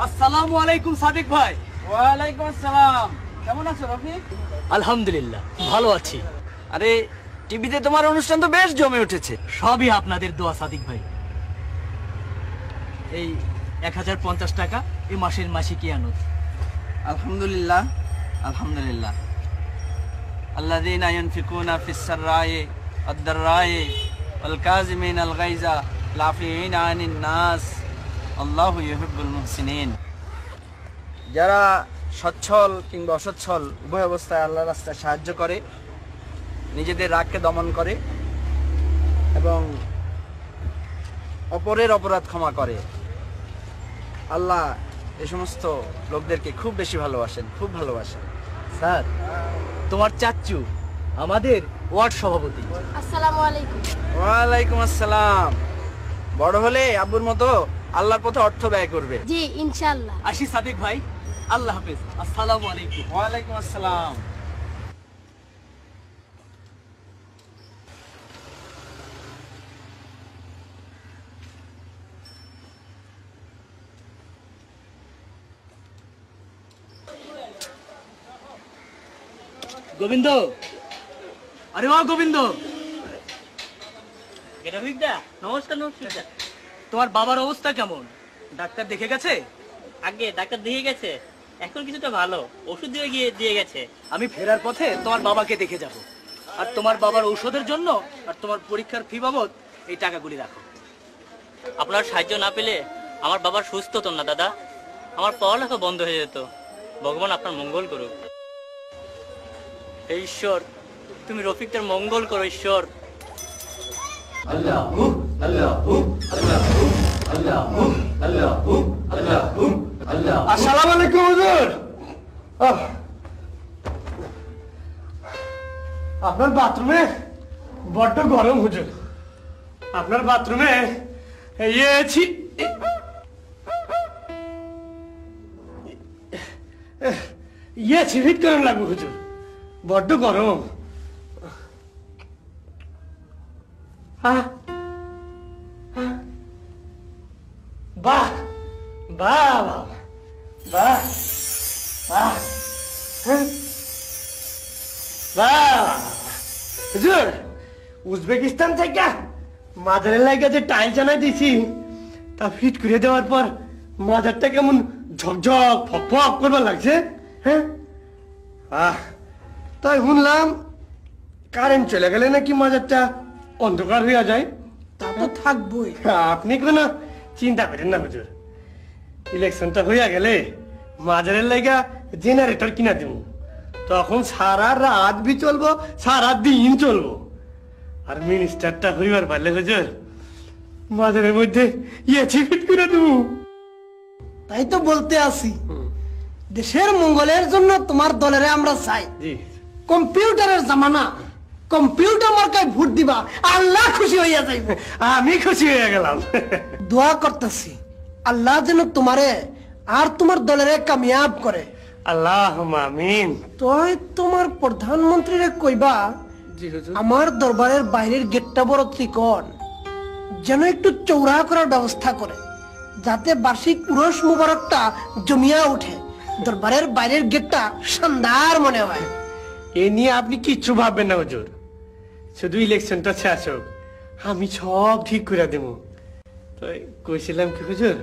আসসালামু আলাইকুম সাদিক ভাই। ওয়ালাইকুম আসসালাম। কেমন আছো রফিক? আলহামদুলিল্লাহ ভালো আছি। আরে টিভিতে তোমার অনুষ্ঠান তো বেশ জমে উঠেছে। সবই আপনাদের দোয়া সাদিক ভাই। এই 1050 টাকা এই মাসের মাসিকিয়ানত। আলহামদুলিল্লাহ আলহামদুলিল্লাহ। আল্লাযীনা ইউনফিকুনা ফিস-সাররায়ে ওয়াদ-দাররায়ে ওয়াল কাযিমিনাল গায়যা ওয়াল আফিনা আনিন নাস আল্লাহু ইউহিব্বুল মুহসিনিন। যারা সচ্ছল কিংবা অসচ্ছল উভয় অবস্থায় আল্লাহর রাস্তায় সাহায্য করে, নিজেদের রাগকে দমন করে এবং অপরের অপরাধ ক্ষমা করে, আল্লাহ এই সমস্ত লোকদেরকে খুব বেশি ভালোবাসেন, খুব ভালোবাসেন। স্যার, তোমার চাচ্চু আমাদের ওয়ার্ড সভাপতি। আসসালামু আলাইকুম। ওয়ালাইকুম আসসালাম। বড় হলে আব্বুর মতো আল্লাহর পথে অর্থ ব্যয় করবে। জি ইনশাআল্লাহ। আসি সাদিক ভাই, আল্লাহ হাফেজ। আসসালামু আলাইকুম। ওয়ালাইকুম আসসালাম। গোবিন্দ, আরে ও গোবিন্দ, নমস্কার নমস্কার। তোমার বাবার অবস্থা কেমন? ডাক্তার দেখে গেছে? আগে ডাক্তার দিয়ে গেছে, এখন কিছুটা ভালো, ওষুধ দিয়ে গেছে। আমি ফেরার পথে তোমার বাবাকে দেখে যাব, আর তোমার বাবার ঔষধের জন্য আর তোমার পরীক্ষার ফি বাবদ এই টাকাগুলি রাখো। আপনার সাহায্য না পেলে আমার বাবার সুস্থ হতো না দাদা, আমার পড়ালেখা বন্ধ হয়ে যেত। ভগবান আপনার মঙ্গল করুক। হে ঈশ্বর, তুমি রফিকটার মঙ্গল করো ঈশ্বর। আসসালামু আলাইকুম হুজুর। আপনার বাথরুমে বড্ড গরম হুজুর। আপনার বাথরুমে ফিট করেন লাগবে হুজুর, বড্ড গরম। বাহ বাহ বাহ বাহ বাহ। হুজুর, উজবেকিস্তান থেকে মাজারের লাগে যে টাইল জানাই দিছি তা ফিট করে দেওয়ার পর মাজারটা কেমন ঝকঝক ফক ফক করবার লাগছে। হ্যাঁ, তাই শুনলাম কারেন্ট চলে গেলে নাকি মাজারটা অন্ধকার হইয়া যায়। তা তো থাকবই। আপনি কোনো চিন্তা করেন না হুজুর, ইলেকশনটা হইয়া গেলে মাজারের লাগা জেনারেটর কিনা দেব, তখন সারা রাত বি চলবো, সারা দিন চলবো। আর মিনিস্টারটা হইবার পারলে হুজুর মাজারের মধ্যে ফিট করে দেবো। তাই তো বলতে আসি, দেশের মঙ্গলের জন্য তোমার দলের আমরা চাই। কম্পিউটারের জামানা, কম্পিউটার মার্কায় ভোট দিবা, আল্লাহ খুশি হইয়া যাইবে। আমি খুশি হয়ে গেলাম। দোয়া করতেছি আল্লাহ যেন তোমারে আর তোমার দলের কামিয়াব করে। আল্লাহ আমিন। তুই তোমার প্রধানমন্ত্রীরে কইবা আমার দরবারের বাইরের গেটটা বড় ত্রিকোণ, যেন একটু চৌড়া করার ব্যবস্থা করে, যাতে বার্ষিক উরস মুবারকটা জমিয়া উঠে, দরবারের বাইরের গেটটা শানদার মনে হয়। এ নিয়ে আপনি কিচ্ছু ভাববেন না হুজুর, শুধু ইলেকশনটা শেষ হোক, আমি সব ঠিক করে দেব। তো কইছিলাম কি হুজুর,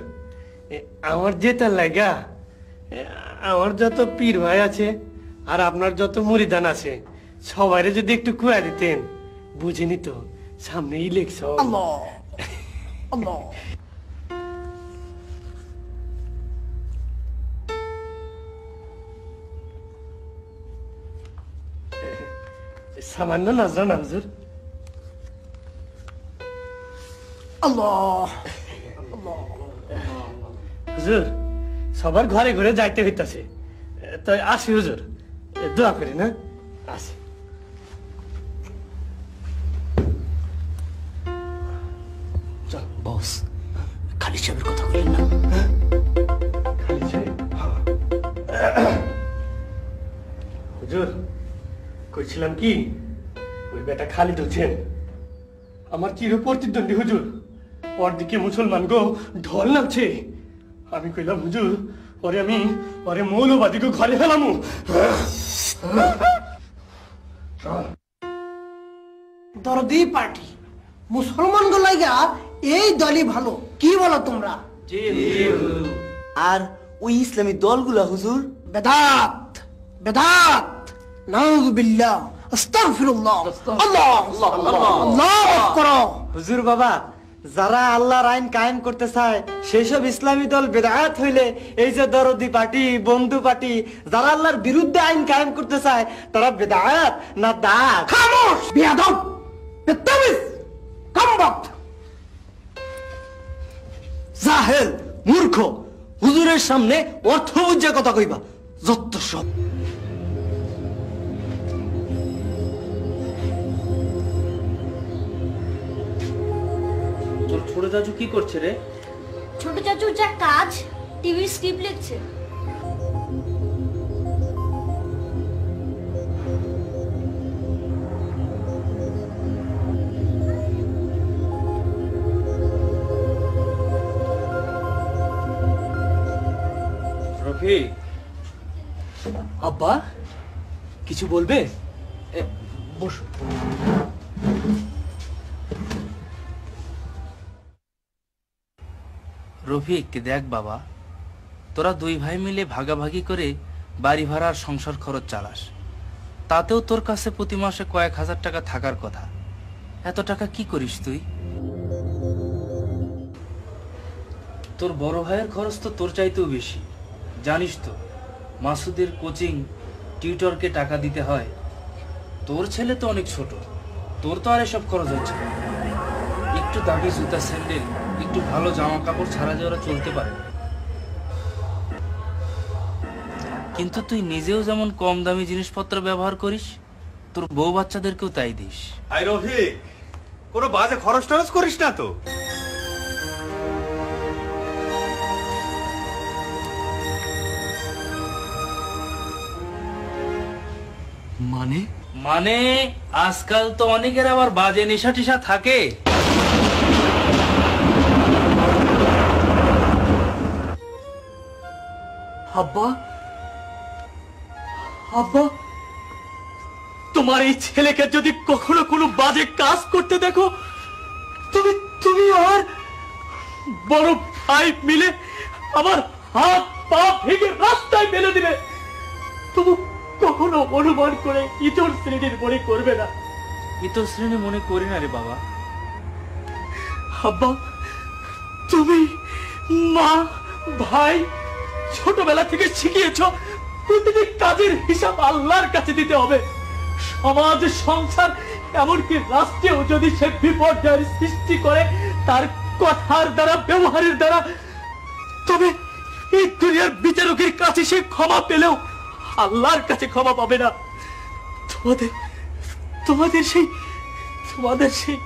আমার যেটা লাগা, আমার যত পীর ভাই আছে আর আপনার যত মুরিদান আছে, সবাইরে যদি একটু কুয়া দিতেন, বুঝিনি তো সামনে ইলেকশন। আল্লাহ আল্লাহ। সামান্য নজর না হুজুর। আল্লাহ হুজুর, সবার ঘরে ঘরে যাইতে হইতাছে, তাই আসি হুজুর, দোয়া করি না, আসি। চল বস, খালিদ সাহেবের কথা বললেন না? খালিদ সাহেব? হুজুর, কইছিলাম কি, ওই বেটা খালিদ হচ্ছেন আমার চির প্রতিদ্বন্দ্বী হুজুর। ওর দিকে মুসলমান গো ঢল নামছে। আমি কইলাম হুজুর ওরে মৌলবাদীকে ঘরে ফেলামু। দরদি পার্টি মুসলমান লাইগা এই দলই ভালো, কি বলো তোমরা? আর ওই ইসলামী দলগুলা হুজুর? বেদাত বেদাত, নাউযুবিল্লাহ, আস্তাগফিরুল্লাহ, আল্লাহ আল্লাহ আল্লাহ করো। হুজুর বাবা, যারা আল্লাহর আইন কায়েম করতে চায় সেই সব ইসলামী দল বেদাত হইলে এই যে দরদি পার্টি, বন্ধু পার্টি, যারা আল্লাহর বিরুদ্ধে আইন কায়েম করতে চায় তারা বেদাত না দাত? খামোশ বিয়াদব, বেত্তামিজ, কামবক্ত, জাহেল, মূর্খ, হুজুরের সামনে অর্থ বুঝা কথা কইবা, যত সব। তোর ছোট চাচু কি করছে রে? ছোট চাচুর যা কাজ, টিভির স্ক্রিপ্ট লিখছে। রফিক, আব্বা কিছু বলবে? বসো। রফিক, দেখ বাবা, তোরা দুই ভাই মিলে ভাগাভাগি করে বাড়ি ভাড়ার সংসার খরচ চালাস, তাতেও তোর কাছে প্রতি মাসে কয়েক হাজার টাকা থাকার কথা। এত টাকা কি করিস তুই? তোর বড় ভাইয়ের খরচ তো তোর চাইতেও বেশি, জানিস তো। মাসুদের কোচিং, টিউটরকে টাকা দিতে হয়। তোর ছেলে তো অনেক ছোট, তোর তো আর এসব খরচ হচ্ছে না। একটু দামি জুতা, স্যান্ডেল, একটু ভালো জামা কাপড় ছাড়া যে ওরা চলতে পারে না। কিন্তু তুই নিজেও যেমন কম দামি জিনিসপত্র ব্যবহার করিস, তোর বউ বাচ্চাদেরকেও তাই দিস। আই রফিক, কোনো বাজে খরচ টরচ করিস না তো? মানে মানে আজকাল তো অনেকের আবার বাজে নেশা টেশা থাকে। আব্বা, আব্বা, তোমার এই ছেলেকে যদি কখনো কোনো বাজে কাজ করতে দেখো, তুমি আর বড় ভাই মিলে আমার হাত পা ভেঙে রাস্তায় ফেলে দিবে। তবু কখনো অনুমান করে ইতর শ্রেণীর মনে করবে না। ইতর শ্রেণী মনে করি না রে বাবা। আব্বা, তুমি, মা, ভাই ছোটবেলা থেকে শিখিয়েছ প্রতিটি কাজের হিসাব আল্লাহর কাছে দিতে হবে। সমাজ, সংসার, এমনকি রাষ্ট্রেও যদি সে বিপর্যয়ের সৃষ্টি করে তার কথার দ্বারা, ব্যবহারের দ্বারা, তবে এই দুনিয়ার বিচারকের কাছে সে ক্ষমা পেলেও আল্লাহর কাছে ক্ষমা পাবে না। তোমাদের সেই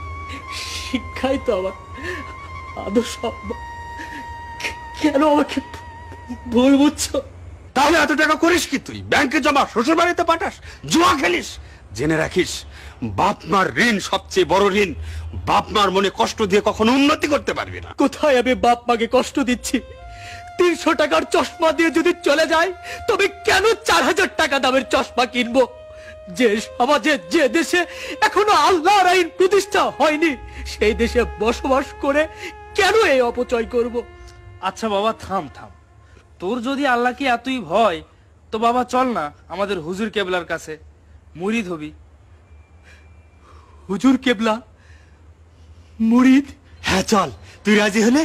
শিক্ষাই তো আমার আদর্শ। আব্বা, কেন আমাকে ভুল বুঝছো? তাহলে এত টাকা করিস কি তুই? ব্যাংকে জমা, শ্বশুর বাড়িতে পাঠাস, জুয়া খেলিস। জেনে রাখিস, বাপ মার ঋণ সবচেয়ে বড় ঋণ। বাপ মার মনে কষ্ট দিয়ে কখনো উন্নতি করতে পারবি না। কোথায় আমি বাপ মাকে কষ্ট দিচ্ছি? 300 টাকার চশমা দিয়ে যদি চলে যায়, তবে কেন 4000 টাকা দামের চশমা কিনবো? যে সমাজে, যে দেশে এখনো আল্লাহর আইন প্রতিষ্ঠা হয়নি, সেই দেশে বসবাস করে কেন এই অপচয় করব? আচ্ছা বাবা, থাম থাম। তোর যদি আল্লাহকে এতই ভয়, তো বাবা চল না আমাদের হুজুর কেবলার কাছে, মুরিদ হবি। হুজুর কেবলা মুরিদ? হ্যাঁ চল, তুই রাজি হলে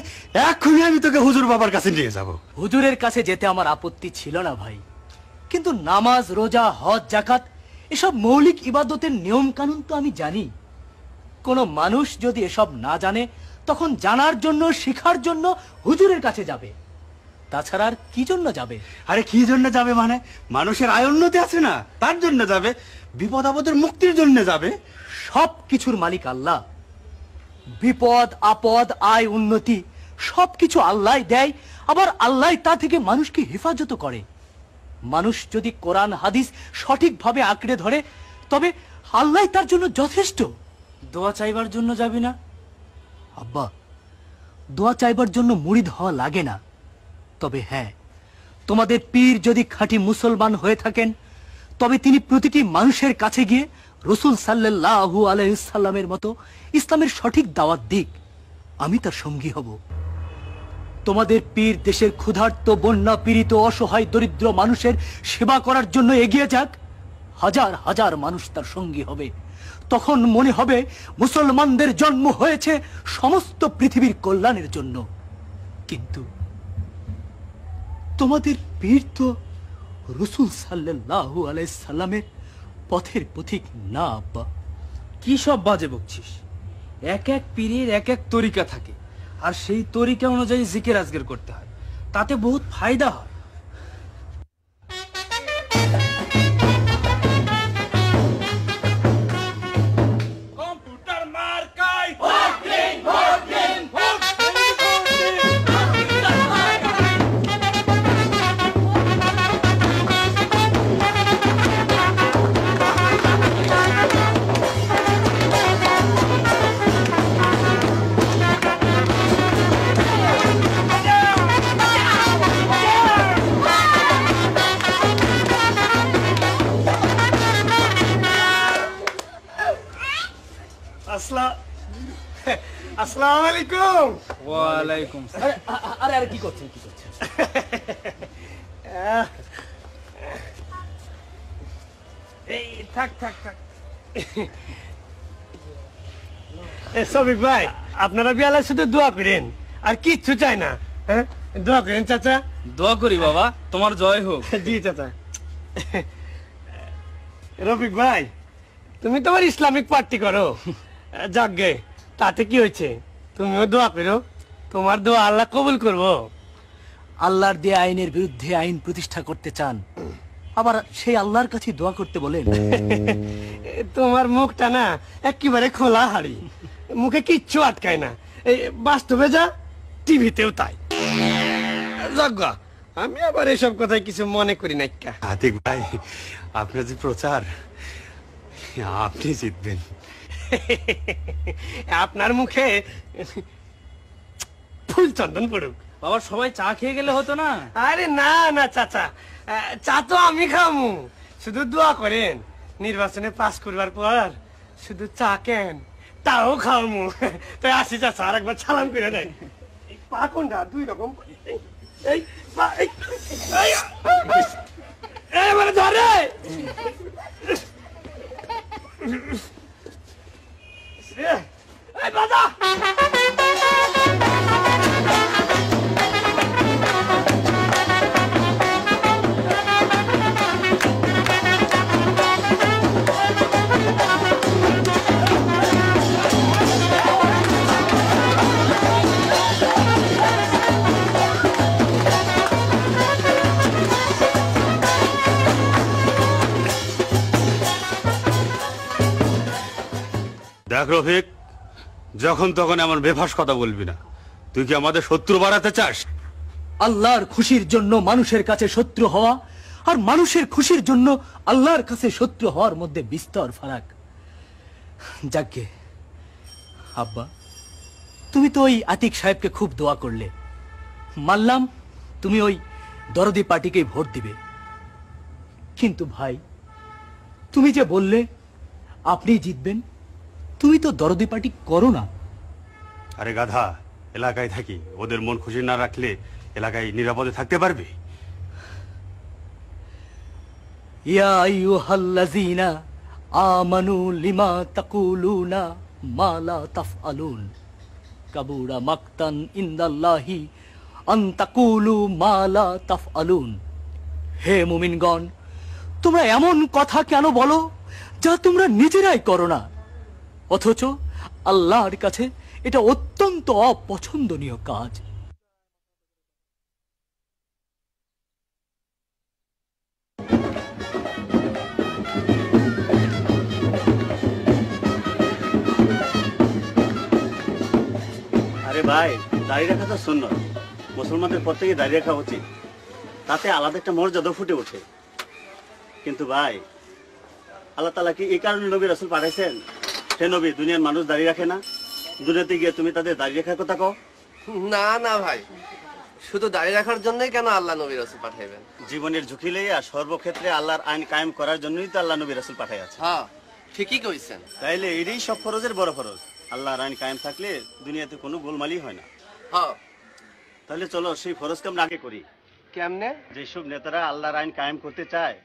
এক্ষুনি আমি তোকে হুজুর বাবার কাছে নিয়ে যাব। হুজুরের কাছে যেতে আমার আপত্তি ছিল না ভাই, কিন্তু নামাজ, রোজা, হজ, যাকাত এসব মৌলিক ইবাদতের নিয়ম কানুন তো আমি জানি। কোনো মানুষ যদি এসব না জানে, তখন জানার জন্য, শেখার জন্য হুজুরের কাছে যাবে। তাছাড়া আর কি জন্য যাবে? আরে কি জন্য যাবে মানে? মানুষের আয় উন্নতি আছে না, তার জন্য যাবে। বিপদ আপদের মুক্তির জন্য যাবে। সব কিছুর মালিক আল্লাহ। বিপদ আপদ, আয় উন্নতি সবকিছু আল্লাহ দেয়, আবার আল্লাহ তা থেকে মানুষকে হেফাজত করে। মানুষ যদি কোরআন হাদিস সঠিকভাবে আঁকড়ে ধরে, তবে আল্লাহ তার জন্য যথেষ্ট। দোয়া চাইবার জন্য যাবি না? আব্বা, দোয়া চাইবার জন্য মুরিদ হওয়া লাগে না। তবে হ্যাঁ, তোমাদের পীর যদি খাঁটি মুসলমান হয়ে থাকেন তবে তিনি প্রতিটি মানুষের কাছে গিয়ে রাসূল সাল্লাল্লাহু আলাইহি সাল্লামের মতো ইসলামের সঠিক দাওয়াত দিক, আমি তার সঙ্গী হব। তোমাদের পীর দেশের ক্ষুধার্ত, বন্যা পীড়িত, অসহায়, দরিদ্র মানুষের সেবা করার জন্য এগিয়ে যাক, হাজার হাজার মানুষ তার সঙ্গী হবে। তখন মনে হবে মুসলমানদের জন্ম হয়েছে সমস্ত পৃথিবীর কল্যাণের জন্য। কিন্তু তোমাদের পীর তো রাসূল সাল্লাল্লাহু আলাইহি সাল্লামের পথের পথিক না আব্বা। কি সব বাজে বকছিস? এক এক পীরের এক এক তরিকা থাকে, আর সেই তরিকা অনুযায়ী জিকির আজকের করতে হয়, তাতে বহুত ফায়দা হয়। আসসালামু আলাইকুম। ওয়ালাইকুম আরে আরে কি করছেন, কি করছেন? এই থাক থাক থাক। সবিক ভাই, আপনারা বিয়ালে শুধু দোয়া করেন, আর কিচ্ছু চাই না। হ্যাঁ, দোয়া করেন চাচা। দোয়া করি বাবা, তোমার জয় হোক। জি চাচা। রফিক ভাই, তুমি তোমার ইসলামিক পার্টি করো, যাকগে, তাতে কি হয়েছে? তুমিও দোয়া করো, তোমার দোয়া আল্লাহ কবুল করবো। আল্লাহর দেয়া আইনের বিরুদ্ধে আইন প্রতিষ্ঠা করতে চান, আবার সেই আল্লাহর কাছে দোয়া করতে বলেন? তোমার মুখটা না একেবারে খোলা হাড়ি, মুখে কিচ্ছু আটকায় না। এই বাস্তবে যা, টিভিতেও তাই। যাজ্ঞা, আমি আবার এসব কথায় কিছু মনে করি না। আতিক ভাই, আপনার যে প্রচার, আপনি জিতবেন। আপনার মুখে ফুল চন্দন পড়ুক। বাবা, সবাই চা খেয়ে গেলে হতো না? আরে না না চাচা, চা তো আমি খামু, শুধু দোয়া করেন নির্বাচনে পাস করবার পর শুধু চা কেন তাও খাওয়ামু। তাই আসি চাচা, আর একবার সালাম করে দেয়। পা কোনটা? দুই রকম। এই পা, মানে ধরে বাজা। দেখ রফিক, যখন তখন এমন বেফাস কথা বলবি না। তুই কি আমাদের শত্রু বাড়াতে চাস? আল্লাহর খুশির জন্য মানুষের কাছে শত্রু হওয়া আর মানুষের খুশির জন্য আল্লাহর কাছে শত্রু হওয়ার মধ্যে বিস্তর ফারাক। যাকে আব্বা, তুমি তো ওই আতিক সাহেবকে খুব দোয়া করলে, মানলাম তুমি ওই দরদি পার্টিকেই ভোট দিবে। কিন্তু ভাই, তুমি যে বললে আপনি জিতবেন, তুমি তো দরদি পার্টি করো না। আরে গাধা, এলাকায় থাকি, ওদের মন খুশি না রাখলে এলাকায় নিরাপদে থাকতে পারবে? ইয়া আইয়ুহাল্লাযীনা আমানু লিমা তাকুলুনা মা লা তাফআলুন কাবুরা মাকতান ইনদাল্লাহি আন তাকুলু মা লা তাফআলুন। হে মুমিনগণ, তোমরা এমন কথা কেন বলো যা তোমরা নিজেরাই করো না, অথচ আল্লাহর কাছে এটা অত্যন্ত অপছন্দনীয় কাজ। আরে ভাই, দাঁড়িয়ে রাখা তো সুন্নত, মুসলমানদের প্রত্যেকে দাঁড়িয়ে রাখা উচিত, তাতে আলাদা একটা মর্যাদা ফুটে ওঠে। কিন্তু ভাই, আল্লাহ তাআলা কি এই কারণে নবী রাসূল পাঠাইছেন? হে নবী, দুনিয়ার মানুষ দাঁড়িয়ে রাখে না, দুনিয়াতে গিয়ে তুমি তাদের দাঁড়িয়ে রাখার কথা কও? না না ভাই, শুধু দাঁড়িয়ে রাখার জন্যই কেন আল্লাহ নবী রাসূল পাঠাইবেন? জীবনের ঝুঁকি লইয়া সর্বক্ষেত্রে আল্লাহর আইন কায়েম করার জন্যই তো আল্লাহ নবী রাসূল পাঠাই আছে। হ্যাঁ, ঠিকই কইছেন। তাইলে এটাই সব ফরজের বড় ফরজ। আল্লাহর আইন কায়েম থাকলে দুনিয়াতে কোনো গোলমালই হয় না। হ্যাঁ, তাহলে চলো সেই ফরজ কাম আগে করি। কেমনে? যেসব নেতারা আল্লাহর আইন কায়েম করতে চায়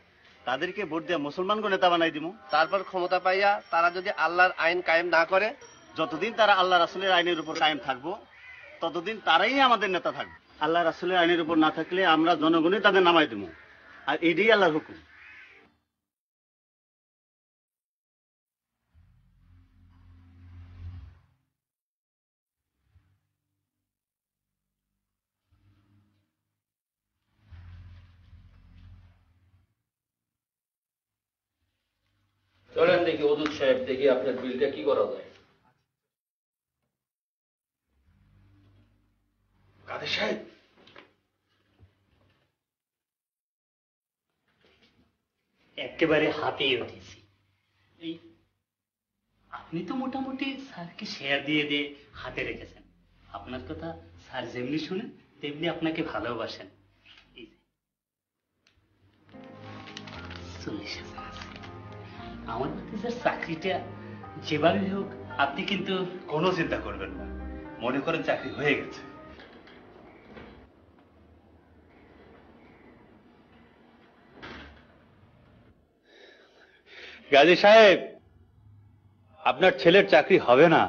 তাদেরকে ভোট দিয়ে মুসলমানকে নেতা বানাই দিব। তারপর ক্ষমতা পাইয়া তারা যদি আল্লাহর আইন কায়েম না করে, যতদিন তারা আল্লাহ রাসূলের আইনের উপর কায়েম থাকবো ততদিন তারাই আমাদের নেতা থাকবে। আল্লাহ রাসূলের আইনের উপর না থাকলে আমরা জনগণই তাদের নামাই দেবো, আর এটাই আল্লাহর হুকুম। চলেন দেখি ওদুদ সাহেব, দেখি আপনার বিলটা কি করা যায়। কাদের সাহেব, একেবারে হাতেই উঠেছি। এই আপনি তো মোটামুটি স্যারকে শেয়ার দিয়ে দিয়ে হাতে রেখেছেন। আপনার কথা স্যার যেমনি শুনেন তেমনি আপনাকে ভালোবাসেন। এই যে 40,000 আছে। আমার ভাতিজার চাকরিটা যেভাবে হোক আপনি কিন্তু কোনো চিন্তা করবেন না, মনে করেন চাকরি হয়ে গেছে। গাজী সাহেব, আপনার ছেলের চাকরি হবে না।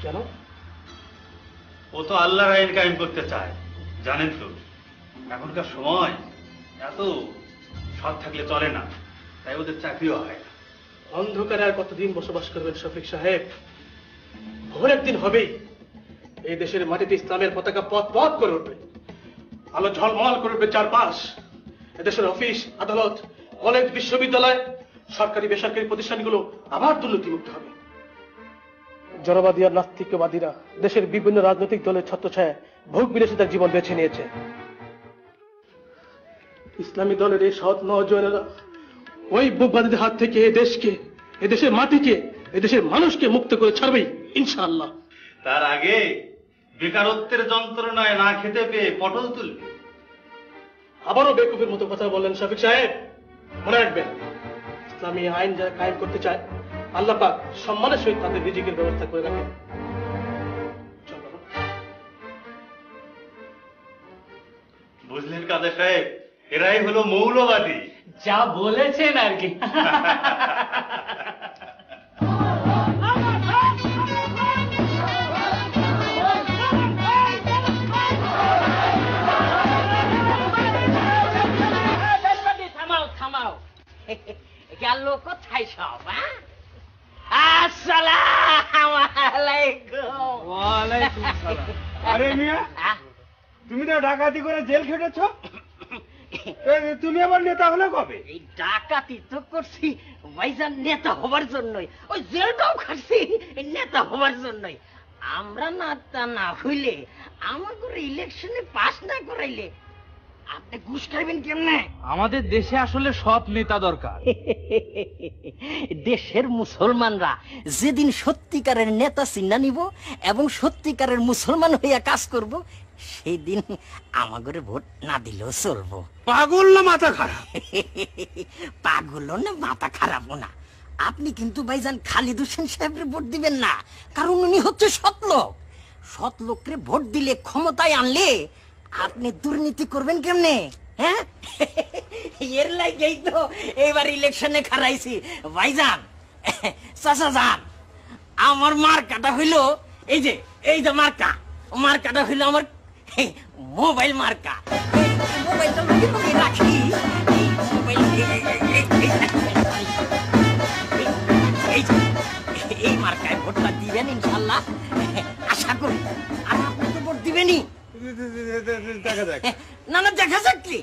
কেন? ও তো আল্লাহর আইন কায়েম করতে চায়, জানেন তো। এখনকার সময় এত সৎ থাকলে চলে না, তাই ওদের চাকরিও হয় না। অন্ধকারে আর কতদিন বসবাস করবেন শফিক সাহেব? ভোর একদিন হবেই এই দেশের মাটিতে ইসলামের পতাকা পথ পথ করে উঠবে, আলো ঝলমল করে উঠবে চারপাশ। এদেশের অফিস, আদালত, কলেজ, বিশ্ববিদ্যালয়, সরকারি বেসরকারি প্রতিষ্ঠানগুলো আবার দুর্নীতিমুক্ত হবে। জনবাদী আর নাস্তিকবাদীরা দেশের বিভিন্ন রাজনৈতিক দলের ছত্রছায়ায় ভোগ বিলাসিতার জীবন বেছে নিয়েছে। ইসলামী দলের এই সৎ নওজওয়ানেরা ওই বুকবাদীদের হাত থেকে এদেশের মাটিকে, এদেশের মানুষকে মুক্ত করে ছাড়বেই ইনশাআল্লাহ। তার আগে বেকারত্বের যন্ত্রণায় না খেতে পেয়ে পটল তুলবে। আবারও বেকুফের মতো কথা বললেন শফিক সাহেব। মনে রাখবেন, ইসলামী আইন যারা কায়েম করতে চায় আল্লাহ পাক সম্মানের সহিত তাদের রিজিকের ব্যবস্থা করে রাখেন। বুঝলেন কাদের সাহেব, এরাই হলো মৌলবাদী। যা বলেছেন আর কি। গেল কোথায় সব? আসসালামু আলাইকুম। ওয়ালাইকুম সালাম। আরে মিয়া, তুমি তো ডাকাতি করে জেল খেটেছ, তুমি আবার নেতা হলে কবে? এই ডাকাতি তো করছি ভাইজান নেতা হবার জন্যই, ওই জেলটাও খাচ্ছি নেতা হবার জন্যই। আমরা নেতা না হইলে, আমাকে ইলেকশনে পাস না করাইলে আপনি ঘুষ খাইবেন কেমনে? আমাদের দেশে আসলে সৎ নেতা দরকার। দেশের মুসলমানরা যেদিন সত্যিকারের নেতা চিন্না নিব এবং সত্যিকারের মুসলমান হইয়া কাজ করব, সেদিন আমাগরে ভোট না দিলেও চলবো। পাগল না মাথা খারাপ? পাগল না মাথা খারাপও না। আপনি কিন্তু ভাইজান খালিদ হোসেন সাহেবের ভোট দিবেন না, কারণ উনি হচ্ছে সৎ লোক। সৎ লোকরে ভোট দিলে, ক্ষমতায় আনলে আপনি দুর্নীতি করবেন কেমনে? হ্যাঁ, এর লাগেই তো এবার ইলেকশনে খারাইছি ভাইজান। চাচা যান, আমার মার্কাটা হইল এই যে মার্কাটা হইল আমার মোবাইল মার্কা। মোবাইলটা রাখি, এই মার্কায় ভোটটা দিবেন ইনশাল্লাহ, আশা করি। আর আপনি তো ভোট দিবেনই। না না, দেখা যাক কি।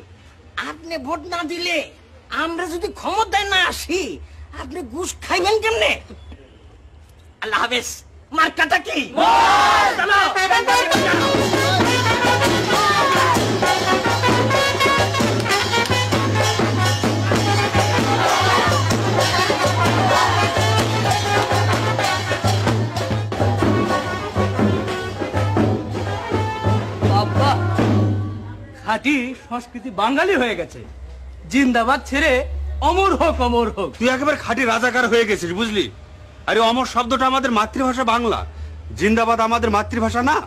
আপনি ভোট না দিলে, আমরা যদি ক্ষমতায় না আসি, আপনি ঘুষ খাইবেন কেমনে? আল্লাহ হাফেজ। মার্কাটা কি? খাঁটি সংস্কৃতি বাঙালি হয়ে গেছে। জিন্দাবাদ ছেড়ে অমর হোক, অমর হোক। তুই একেবারে খাঁটি রাজাকার হয়ে গেছিস, বুঝলি? আরে অমর শব্দটা আমাদের মাতৃভাষা বাংলা, জিন্দাবাদ আমাদের মাতৃভাষা না।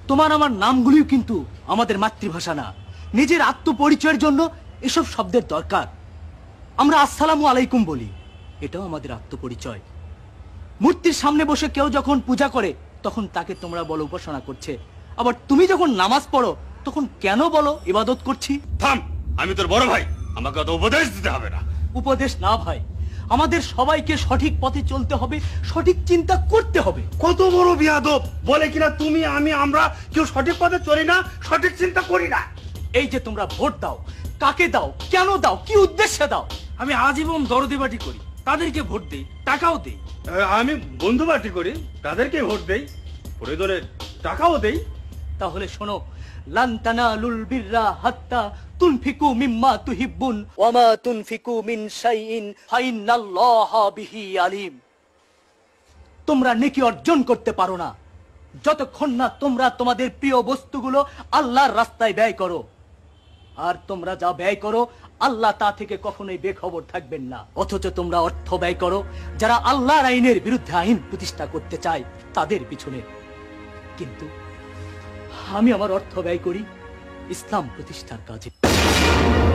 তোমার আমার নামগুলিও কিন্তু আমাদের মাতৃভাষা না। নিজের আত্মপরিচয়ের জন্য এসব শব্দের দরকার। আমরা আসসালামু আলাইকুম বলি, এটাও আমাদের আত্মপরিচয়। মূর্তির সামনে বসে কেউ যখন পূজা করে তখন তাকে তোমরা বলো উপাসনা করছে, আবার তুমি যখন নামাজ পড়ো তখন কেন বলো ইবাদত করছি? থাম, আমি তোর বড় ভাই, আমাকে অত উপদেশ দিতে হবে না। উপদেশ না ভাই, আমাদের সবাইকে সঠিক পথে চলতে হবে, সঠিক চিন্তা করতে হবে। কত বড় বিয়াদব বলে কিনা তুমি আমি আমরা কেউ সঠিক পথে চলি না, সঠিক চিন্তা করি না। এই যে তোমরা ভোট দাও, কাকে দাও, কেন দাও, কি উদ্দেশ্যে দাও? আমি আজীবন দরদিবাটি করি, তাদেরকে ভোট দেই, টাকাও দেই। আমি বন্ধু পার্টি করি, তাদেরকে ভোট দেই, প্রয়োজনে টাকাও দেই। তাহলে শোনো, লান তানালুল বিররা হাত্তা তুনফিকু মিম্মা তুহিব্বুন ওয়া মা তুনফিকু মিন শাইইন ফাইন্নাল্লাহা বিহি আলিম। তোমরা নেকি অর্জন করতে পারো না যতক্ষণ না তোমরা তোমাদের প্রিয় বস্তুগুলো আল্লাহর রাস্তায় ব্যয় করো। আর তোমরা যা ব্যয় করো আল্লাহ তা থেকে কখনোই বেখবর থাকবেন না। অথচ তোমরা অর্থ ব্যয় করো যারা আল্লাহর আইনের বিরুদ্ধে আইন প্রতিষ্ঠা করতে চায় তাদের পিছনে। কিন্তু আমি আমার অর্থ ব্যয় করি ইসলাম প্রতিষ্ঠার কাজে,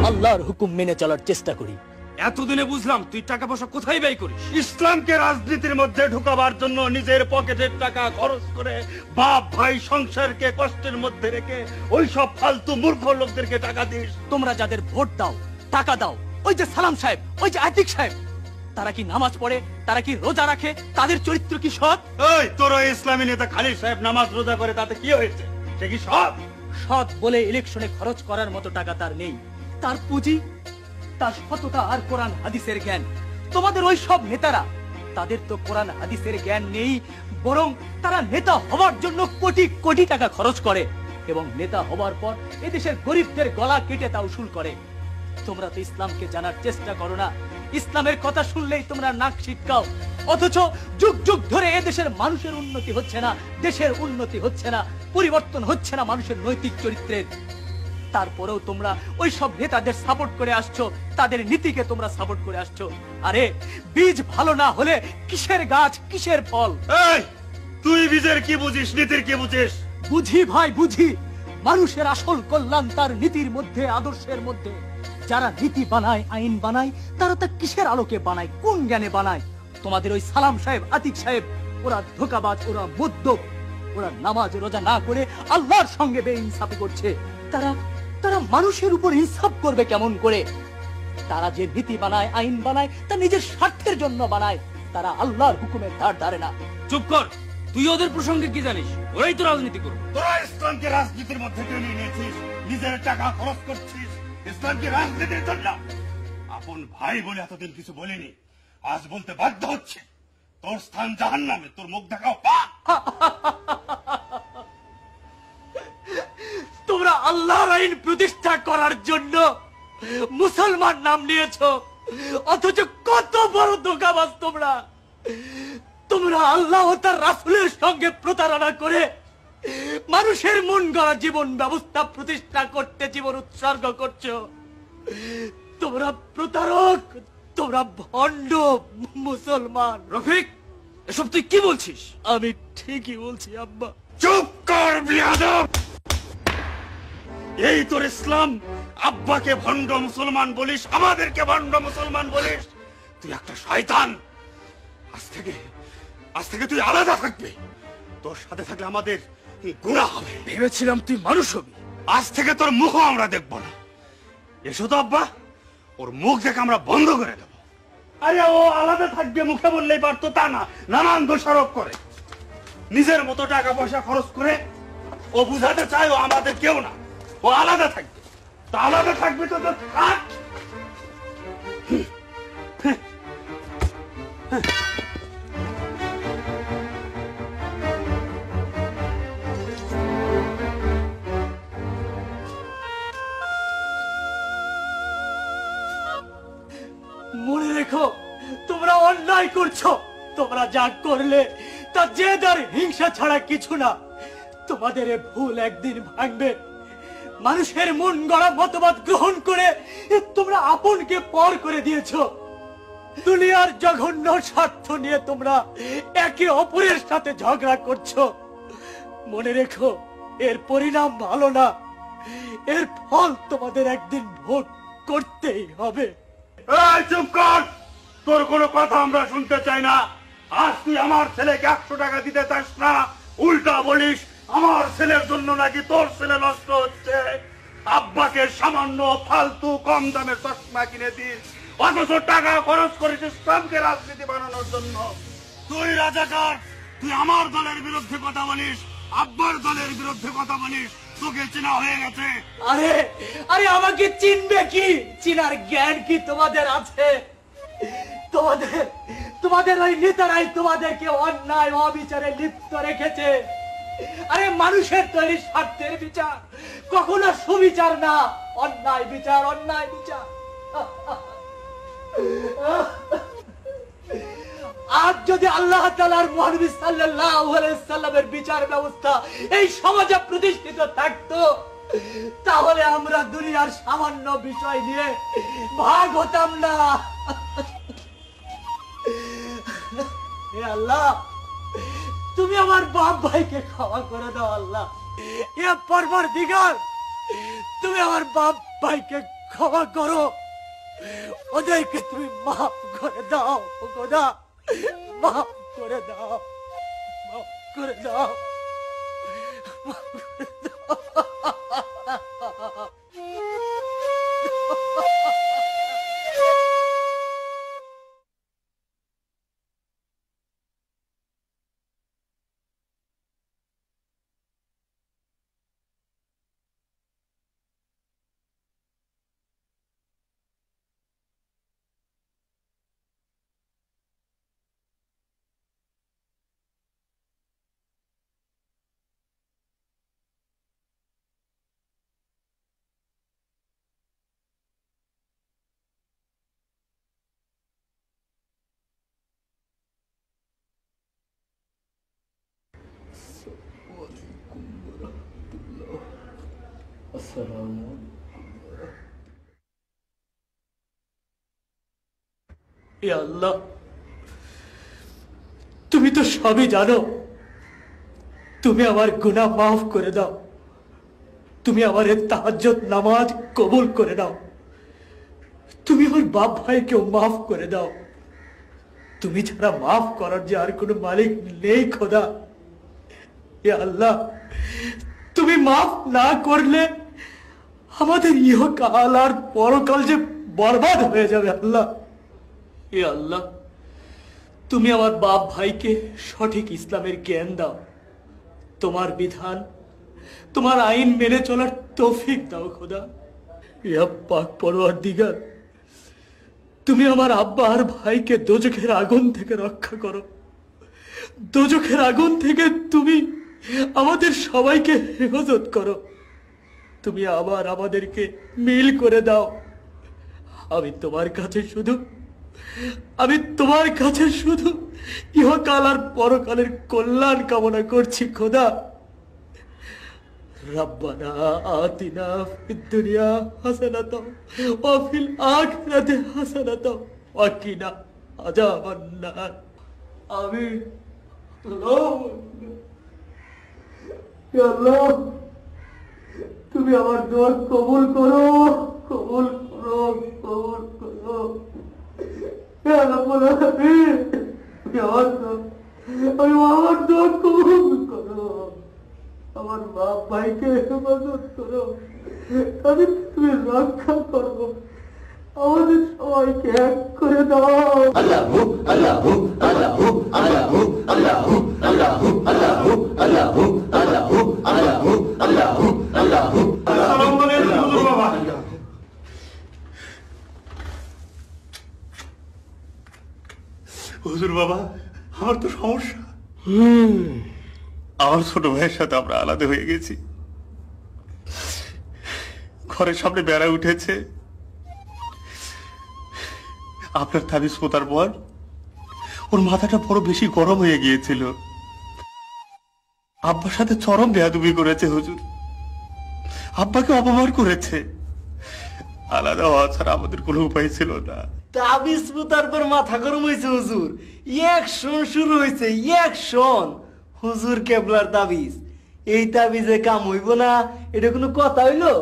আল্লাহর হুকুম মেনে চলার চেষ্টা করি। এতদিনে বুঝলাম তুই টাকা পয়সা কোথায় ব্যয় করিস। ইসলামকে রাজনীতির মধ্যে ঢুকাবার জন্য নিজের পকেটের টাকা খরচ করে বাপ ভাই সংসারকে কষ্টের মধ্যে রেখে ওই সব ফালতু মূর্খ লোকদেরকে টাকা দিস। তোমরা যাদের ভোট দাও, টাকা দাও, ওই যে সালাম সাহেব, ওই যে আতিক সাহেব, তারা কি নামাজ পড়ে, তারা কি রোজা রাখে, তাদের চরিত্র কি সৎ? ওই তোর ওই ইসলামী নেতা খালিদ সাহেব নামাজ রোজা করে, তাতে কি হয়েছে? সে কি সৎ? সৎ বলে ইলেকশনে খরচ করার মতো টাকা তার নেই। তার পুঁজি, তার সততা আর কোরআন হাদিসের জ্ঞান। তোমাদের ওই সব নেতারা, তাদের তো কোরআন হাদিসের জ্ঞান নেই, বরং তারা নেতা হওয়ার জন্য কোটি কোটি টাকা খরচ করে এবং নেতা হওয়ার পর এদেশের গরিবদের গলা কেটে তা উসুল করে। তোমরা তো ইসলামকে জানার চেষ্টা করো না, ইসলামের কথা শুনলেই তোমরা নাক ছিটকাও। অথচ যুগ যুগ ধরে এদেশের মানুষের উন্নতি হচ্ছে না, দেশের উন্নতি হচ্ছে না, পরিবর্তন হচ্ছে না মানুষের নৈতিক চরিত্রের। তারপরেও তোমরা ওই সব নেতাদের সাপোর্ট করে আসছো, তাদের নীতিকে তোমরা সাপোর্ট করে আসছো। আরে বীজ ভালো না হলে কিসের গাছ, কিসের ফল? এই তুই বীজের কি বুঝিস, নীতির কি বুঝিস? বুঝি ভাই, বুঝি। মানুষের আসল কল্যাণ তার নীতির মধ্যে, আদর্শের মধ্যে। যারা নীতি বানায়, আইন বানায়, তারা তা কিসের আলোকে বানায়, কোন জ্ঞানে বানায়? তোমাদের ওই সালাম সাহেব, আতিক সাহেব, ওরা ধোঁকাবাজ, ওরা মদ্যপ, ওরা নামাজ রোজা না করে আল্লাহর সঙ্গে বেইনসাফি করছে। তারা মানুষের উপর ইনসাফ করবে কেমন করে? তারা যে নীতি বানায়, আইন বানায়, তা নিজের স্বার্থের জন্য বানায়, তারা আল্লাহর হুকুমের ধার ধারে না। চুপ কর, তুই ওদের প্রসঙ্গে কি জানিস? ওরাই তো রাজনীতি করবে। তোরা ইসলামকে রাজনীতির মধ্যে টেনে নিয়েছিস, নিজের টাকা খরচ করছিস ইসলামকে রাজনীতির জন্য। আপন ভাই বলে এতদিন কিছু বলিনি, আজ বলতে বাধ্য হচ্ছে। তোর স্থান জাহান্নামে, তোর মুখ দেখাও পাপ। তোমরা আল্লাহর আইন প্রতিষ্ঠা করার জন্য মুসলমান নাম নিয়েছো, অথচ কত বড় ধোঁকাবাজ তোমরা। তোমরা আল্লাহ ও তার রাসূলের সঙ্গে প্রতারণা করে মানুষের মন গড়া জীবন ব্যবস্থা প্রতিষ্ঠা করতে জীবন উৎসর্গ করছো। তোমরা প্রতারক, তোমরা ভণ্ড মুসলমান। রফিক, এসব তুই কি বলছিস? আমি ঠিকই বলছি আব্বা। চুপ কর বিয়াদব! এই তোর ইসলাম? আব্বাকে ভণ্ড মুসলমান বলিস, আমাদেরকে ভণ্ড মুসলমান বলিস? তুই একটা শয়তান। আজ থেকে তুই আলাদা থাকবি। তোর সাথে থাকলে আমাদের গুনাহ হবে। ভেবেছিলাম তুই মানুষ হবি। আজ থেকে তোর মুখও আমরা দেখব না। এসো তো আব্বা, ওর মুখ দেখে আমরা বন্ধ করে দেব। আরে ও আলাদা থাকবে মুখে বললেই পারতো, তা না, নানান দোষারোপ করে। নিজের মতো টাকা পয়সা খরচ করে ও বুঝাতে চায় ও আমাদের কেউ না, ও আলাদা থাকবে। তা আলাদা থাকবে তো থাক। মনে রেখো, তোমরা অন্যায় করছো। তোমরা যা করলে তা জেদ আর হিংসা ছাড়া কিছু না। তোমাদের এ ভুল একদিন ভাঙবে, মানুষের মন গড়া মতবাদ গ্রহণ করে তোমরা আপনকে পর করে দিয়েছো। দুনিয়ার জঘন্য স্বার্থ নিয়ে তোমরা একে অপরের সাথে ঝগড়া করছো। মনে রেখো, এর পরিণাম ভালো না। এর ফল তোমাদের একদিন ভোগ করতেই হবে। এই চুপ কর, তোর কোনো কথা আমরা শুনতে চাই না। আজ তুই আমার ছেলেকে 100 টাকা দিতে চাস না, উল্টা বলিস আমার ছেলের জন্য নাকি তোর ছেলে নষ্ট হচ্ছে। আব্বাকে সামান্য ফালতু কম দামের চশমা কিনে দিস, অথচ টাকা খরচ করিস ইসলামকে রাজনীতি বানানোর জন্য। তুই রাজাকার, তুই আমার দলের বিরুদ্ধে কথা বলিস, আব্বার দলের বিরুদ্ধে কথা বলিস, তোকে চেনা হয়ে গেছে। আরে আরে আমাকে চিনবে কি? চিনার জ্ঞান কি তোমাদের আছে? তোমাদের ওই নেতারাই তোমাদেরকে অন্যায় অবিচারে লিপ্ত রেখেছে। আরে মানুষের তৈরি স্বার্থের বিচার কখনো সুবিচার না, অন্যায় বিচার, অন্যায় বিচার। আজ যদি আল্লাহ তাআলার মুহাম্মদ সাল্লাল্লাহু আলাইহি সাল্লামের বিচার ব্যবস্থা এই সমাজে প্রতিষ্ঠিত থাকতো, তাহলে আমরা দুনিয়ার সামান্য বিষয় নিয়ে ভাগ হতাম না। হে আল্লাহ, তুমি আমার বাপ ভাইকে ক্ষমা করে দাও। আল্লাহ, হে পরবর্তীকার, তুমি আমার বাপ ভাইকে ক্ষমা করো, ওদেরকে তুমি মাফ করে দাও। খোদা, মাফ করে দাও, মাফ করে দাও, মাফ করে দাও। হে আল্লাহ, তুমি তো সবই জানো। তুমি আমার গুনাহ মাফ করে দাও। তুমি আমার তাহাজ্জুদ নামাজ কবুল করে দাও। তুমি আমার বাপ ভাইকেও মাফ করে দাও। তুমি ছাড়া মাফ করার যে আর কোনো মালিক নেই খোদা। হে আল্লাহ, তুমি মাফ না করলে আমাদের ইহকাল আর পরকাল যে বরবাদ হয়ে যাবে। আল্লাহ, হে আল্লাহ, তুমি আমার বাপ ভাইকে সঠিক ইসলামের জ্ঞান দাও। তোমার বিধান, তোমার আইন মেনে চলার তৌফিক দাও খোদা। ইয়া পাক পরওয়ারদিগার, তুমি আমার আব্বা আর ভাইকে দোজখের আগুন থেকে রক্ষা করো। দোজখের আগুন থেকে তুমি আমাদের সবাইকে হেফাজত করো। তুমি আবার আমাদেরকে মিল করে দাও। আমি তোমার কাছে শুধু ইহকাল আর পরকালের কল্যাণ কামনা করছি খোদা। রব্বানা আতিনা ফিদ দুনিয়া হাসানাতাও ওয়া ফিল আখিরাতি হাসানাতাও ওয়া কিনা আযাবান নার। আমিন। আল্লাহ, তুমি আমার দোয়া কবুল করো, কবুল করো, কবুল করো। আমার দোয়া কবুল করো। আমার বাপ ভাইকে হেফাজত করো, তাদের তুমি রক্ষা করো। আমাদের সবাইকে এক করে দাও। আল্লাহু আল্লাহু আল্লাহু আল্লাহু আল্লাহু আল্লাহু আল্লাহু আল্লাহু আল্লাহু আল্লাহু আল্লাহু আল্লাহু। আসসালামু আলাইকুম হুজুর বাবা। হুজুর বাবা, আমার তো সমস্যা। আমার ছোট ভাইয়ের সাথে আমরা আলাদা হয়ে গেছি। ঘরের সামনে বেড়া উঠেছে। আপনার তাবিজ পোতার পর ওর মাথাটা বড় বেশি গরম হয়ে গিয়েছিল। আব্বার সাথে চরম বেয়াদবি করেছে হুজুর। আব্বাকে অপমান করেছে। আলাদা হওয়া ছাড়া আমাদের কোনো উপায় ছিল না। তাবিজ পুতার পর মাথা গরম হয়েছে হুজুর। অ্যাকশন শুরু হয়েছে, অ্যাকশন। হুজুর কেবলার তাবিজ, এই তাবিজে কাম হইব না এটা কোনো কথা হইলো?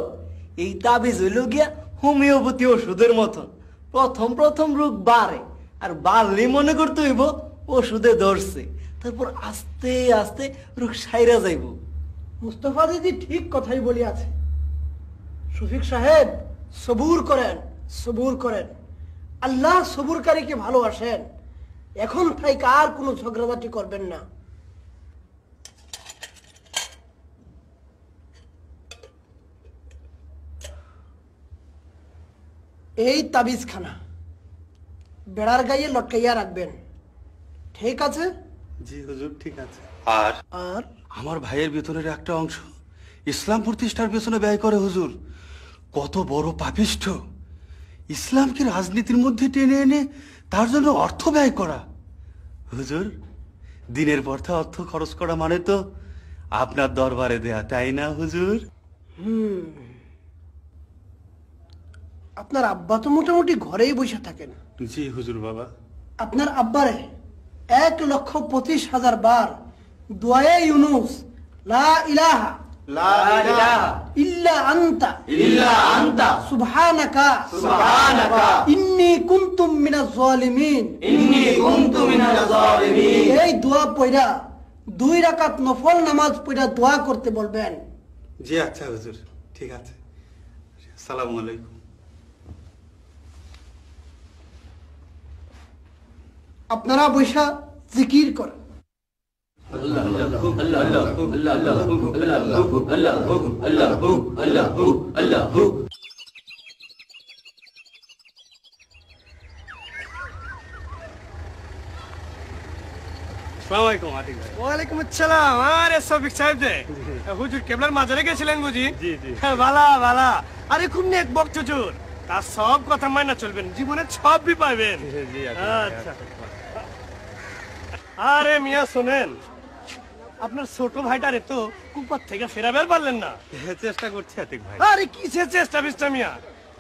এই তাবিজ হইল গিয়া হোমিওপ্যাথি ওষুধের মতন। প্রথম প্রথম রোগ বাড়ে, আর বাড়লেই মনে করতে হইব ওষুধে ধরছে, তারপর আস্তে আস্তে রোগ সাইরা যাইব। মুস্তফা দিদি ঠিক কথাই বলিয়াছে। শফিক সাহেব সবুর করেন, সবুর করেন। আল্লাহ সবুরকারীকে ভালোবাসেন। এখন থেকে আর কোনো ঝগড়াঝাটি করবেন না। এই তাবিজখানা বেড়ার গায়ে লটকাইয়া রাখবেন, ঠিক আছে? জি হুজুর, ঠিক আছে। আর আর আমার ভাইয়ের বেতনের একটা অংশ ইসলাম প্রতিষ্ঠার পেছনে ব্যয় করে হুজুর। কত বড় পাপিষ্ঠ! ইসলামকে রাজনীতির মধ্যে টেনে এনে তার জন্য অর্থ ব্যয় করা। হুজুর, দিনের পথে অর্থ খরচ করা মানে তো আপনার দরবারে দেয়া, তাই না হুজুর? আপনার আব্বা তো মোটামুটি ঘরেই বসে থাকেন। জি হুজুর বাবা। আপনার আব্বারে 1,25,000 বার দুআয়ে ইউনুস লা ইলাহা ইল্লা আনতা সুবহানাকা ইন্নী কুনতু মিনাজ জালিমিন। এই দোয়া পড়া 2 রাকাত নফল নামাজ পড়া দোয়া করতে বলবেন। জি আচ্ছা হুজুর, ঠিক আছে। আসসালামু আলাইকুম। আপনারা বৈশা জিকির করেন। ওয়ালাইকুম আসসালাম। আরে শফিক সাহেব যে হুজুর কেবলার মাজারে গেছিলেন বুঝি? জি জি। ভালা ভালা। আরে খুব নেক বক্ত হুজুর, তার সব কথা মাইনা চলবেন, জীবনে সব বি পাইবেন। আচ্ছা। আরে মিয়া শোনেন, আপনার ছোট ভাইটারে তো কুপার থেকে ফেরাবের পারলেন না। চেষ্টা করছি আতিক ভাই। আরে কিসের চেষ্টা বিষ্টা মিয়া?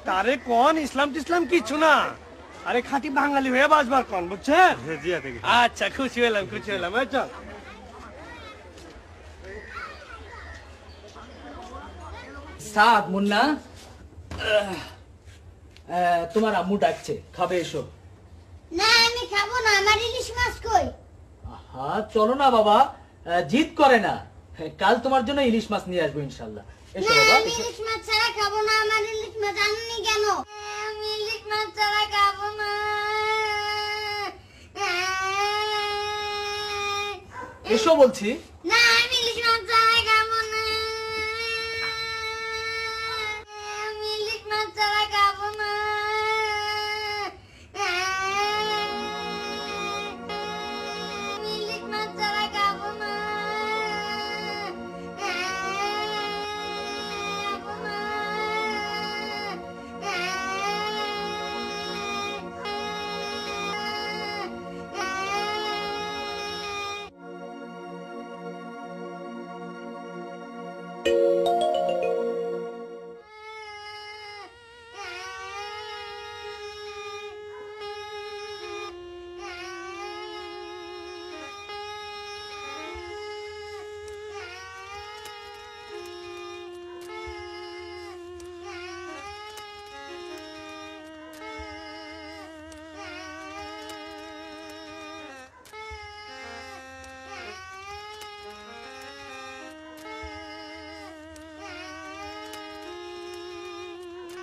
তারে কোন ইসলাম টিসলাম কিছু না, আরে খাঁটি বাঙালি হয়ে বাঁচবার কোন, বুঝছেন? জি আতিক ভাই। আচ্ছা, খুশি হলাম, খুশি হলাম। চল সাদ মুন্না, তোমার আম্মু ডাকছে, খাবে এসো। না আমি খাবো না, আমার ইলিশ মাছ কই? হ্যাঁ চলো না বাবা, জিদ করে না। কাল তোমার জন্য ইলিশ মাছ নিয়ে আসবো ইনশাল্লাহ। এসো না বাবা, আমি এসো। ইলিশ মাছ ছাড়া খাবো না, আমার ইলিশ মাছ আননি কেন? আমি ইলিশ মাছ ছাড়া খাবো না। এসো বলছি। না আমি ইলিশ মাছ ছাড়া খাবো না। আমি ইলিশ মাছ ছাড়া খাবো না। আমি ইলিশ মাছ ছাড়া খাবো না।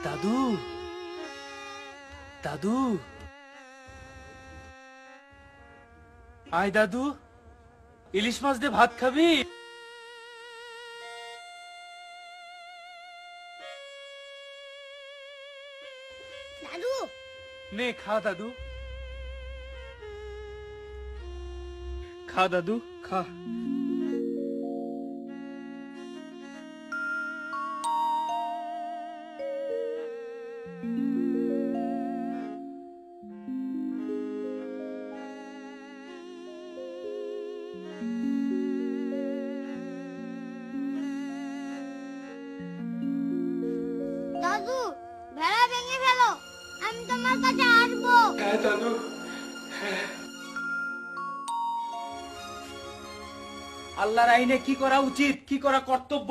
দাদু, দাদু, আয় দাদু, ইলিশ মাছ দিয়ে ভাত খাবি? দাদু নে খা দাদু, খা দাদু, খা। আমি তোমার কাছে আসবো। হ্যাঁ দাদু। আল্লাহর আইনে কি করা উচিত, কি করা কর্তব্য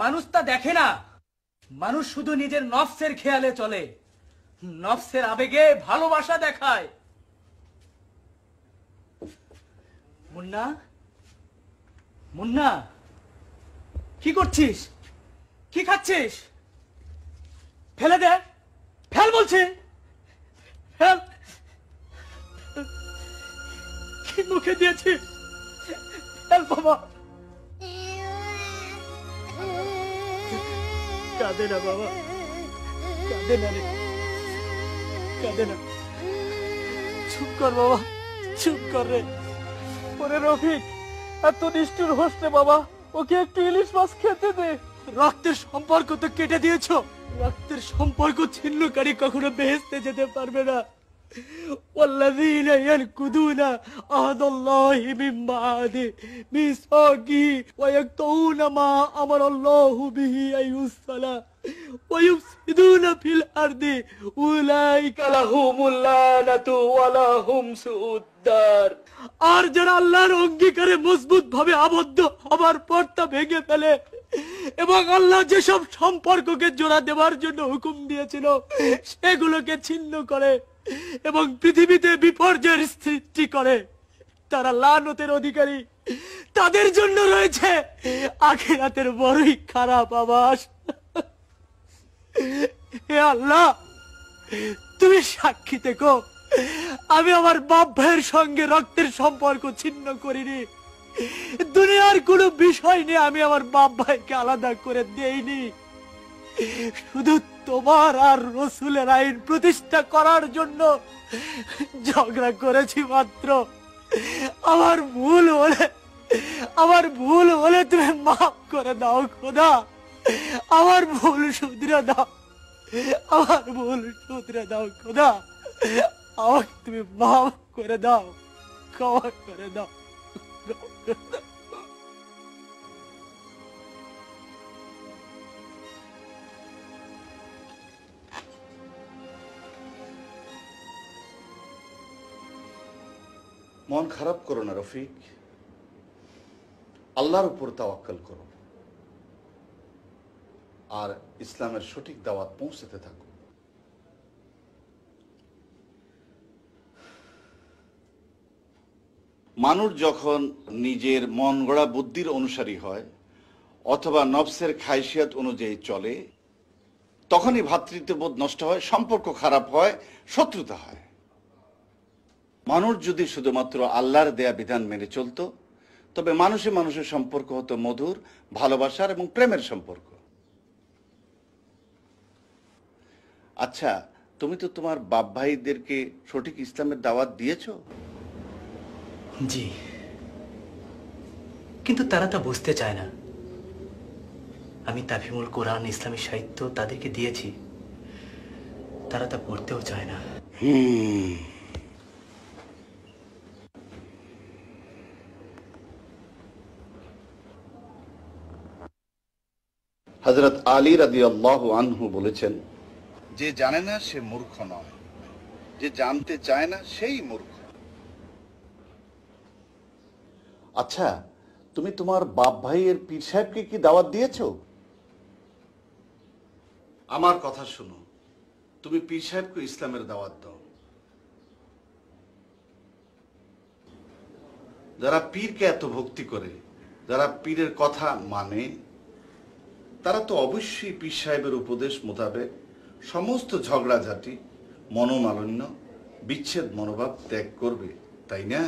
মানুষ তা দেখে না। মানুষ শুধু নিজের নফসের খেয়ালে চলে, নফসের আবেগে ভালোবাসা দেখায়। মুন্না, মুন্না, কি করছিস? কি খাচ্ছিস? ফেলে দে, ফেল বলছি, ফেল। কি মুখে দিয়েছিস? ফেল বাবা। কাঁদে না বাবা, কাঁদে না রে, কাঁদে না। চুপ কর বাবা, চুপ কর রে। ওরে রফিক, এত নিষ্ঠুর হোস রে বাবা, ওকে একটু ইলিশ মাছ খেতে দে। রক্তের সম্পর্ক তো কেটে দিয়েছো, রক্তের সম্পর্ক ছিন্নকারী কখনো বেহেশতে যেতে পারবে না। والذين ينقضون عهد الله من بعد ميثاقه ويقطعون ما أمر الله به أن يوصل ويفسدون في الأرض أولئك لهم اللعنة ولهم سوء الدار। আর যারা আল্লাহর অঙ্গীকারে মজবুত ভাবে আবদ্ধ হবার পর তা ভেঙে ফেলে এবং আল্লাহ যেসব সম্পর্ককে জোড়া দেওয়ার জন্য হুকুম দিয়েছিল সেগুলোকে ছিন্ন করে এবং পৃথিবীতে বিপর্যয়ের সৃষ্টি করে, তারা লানতের অধিকারী। তাদের জন্য রয়েছে আখিরাতের বড়ই খারাপ আবাস। হে আল্লাহ, তুমি সাক্ষী থেকো, আমি আমার বাপ ভাইয়ের সঙ্গে রক্তের সম্পর্ক ছিন্ন করিনি। দুনিয়ার কোনো বিষয় নিয়ে আমি আমার বাপ ভাইকে আলাদা করে দেইনি। শুধু তোমার আর রসুলের আইন প্রতিষ্ঠা করার জন্য ঝগড়া করেছি মাত্র। আমার ভুল হলে তুমি মাফ করে দাও খোদা, আমার ভুল শুধরে দাও, আমার ভুল শুধরে দাও খোদা, আমাকে তুমি মাফ করে দাও, ক্ষমা করে দাও। মন খারাপ করো না রফিক, আল্লাহর উপর তাওয়াক্কুল করো আর ইসলামের সঠিক দাওয়াত পৌঁছাতে থাকো। মানুষ যখন নিজের মন গড়া বুদ্ধির অনুসারী হয় অথবা নফসের খায়সিয়াত অনুযায়ী চলে, তখনই ভ্রাতৃত্ববোধ নষ্ট হয়, সম্পর্ক খারাপ হয়, শত্রুতা হয়। মানুষ যদি শুধুমাত্র আল্লাহর দেয়া বিধান মেনে চলতো তবে মানুষে মানুষের সম্পর্ক হতো মধুর, ভালোবাসার এবং প্রেমের সম্পর্ক। আচ্ছা, তুমি তো তোমার বাপ ভাইদেরকে সঠিক ইসলামের দাওয়াত দিয়েছো? জি, কিন্তু তারা তা বুঝতে চায় না। আমি তাফহিমুল কোরআন, ইসলামী সাহিত্য তাদেরকে দিয়েছি, তারা তা পড়তেও চায় না। হযরত আলী রাদিয়াল্লাহু আনহু বলেছেন, যে জানে না সে মূর্খ নয়, যে জানতে চায় না সেই মূর্খ। আচ্ছা, তুমি তোমার বাপ ভাইয়ের পীর সাহেবকে কি দাওয়াত দিয়েছো? আমার কথা শোনো, তুমি পীর সাহেবকে ইসলামের দাওয়াত দাও। যারা পীরকে এত ভক্তি করে, যারা পীরের কথা মানে, তারা তো অবশ্যই পীর সাহেবের উপদেশ মোতাবেক সমস্ত ঝগড়াঝাটি, মনোমালিন্য, বিচ্ছেদ মনোভাব ত্যাগ করবে, তাই না?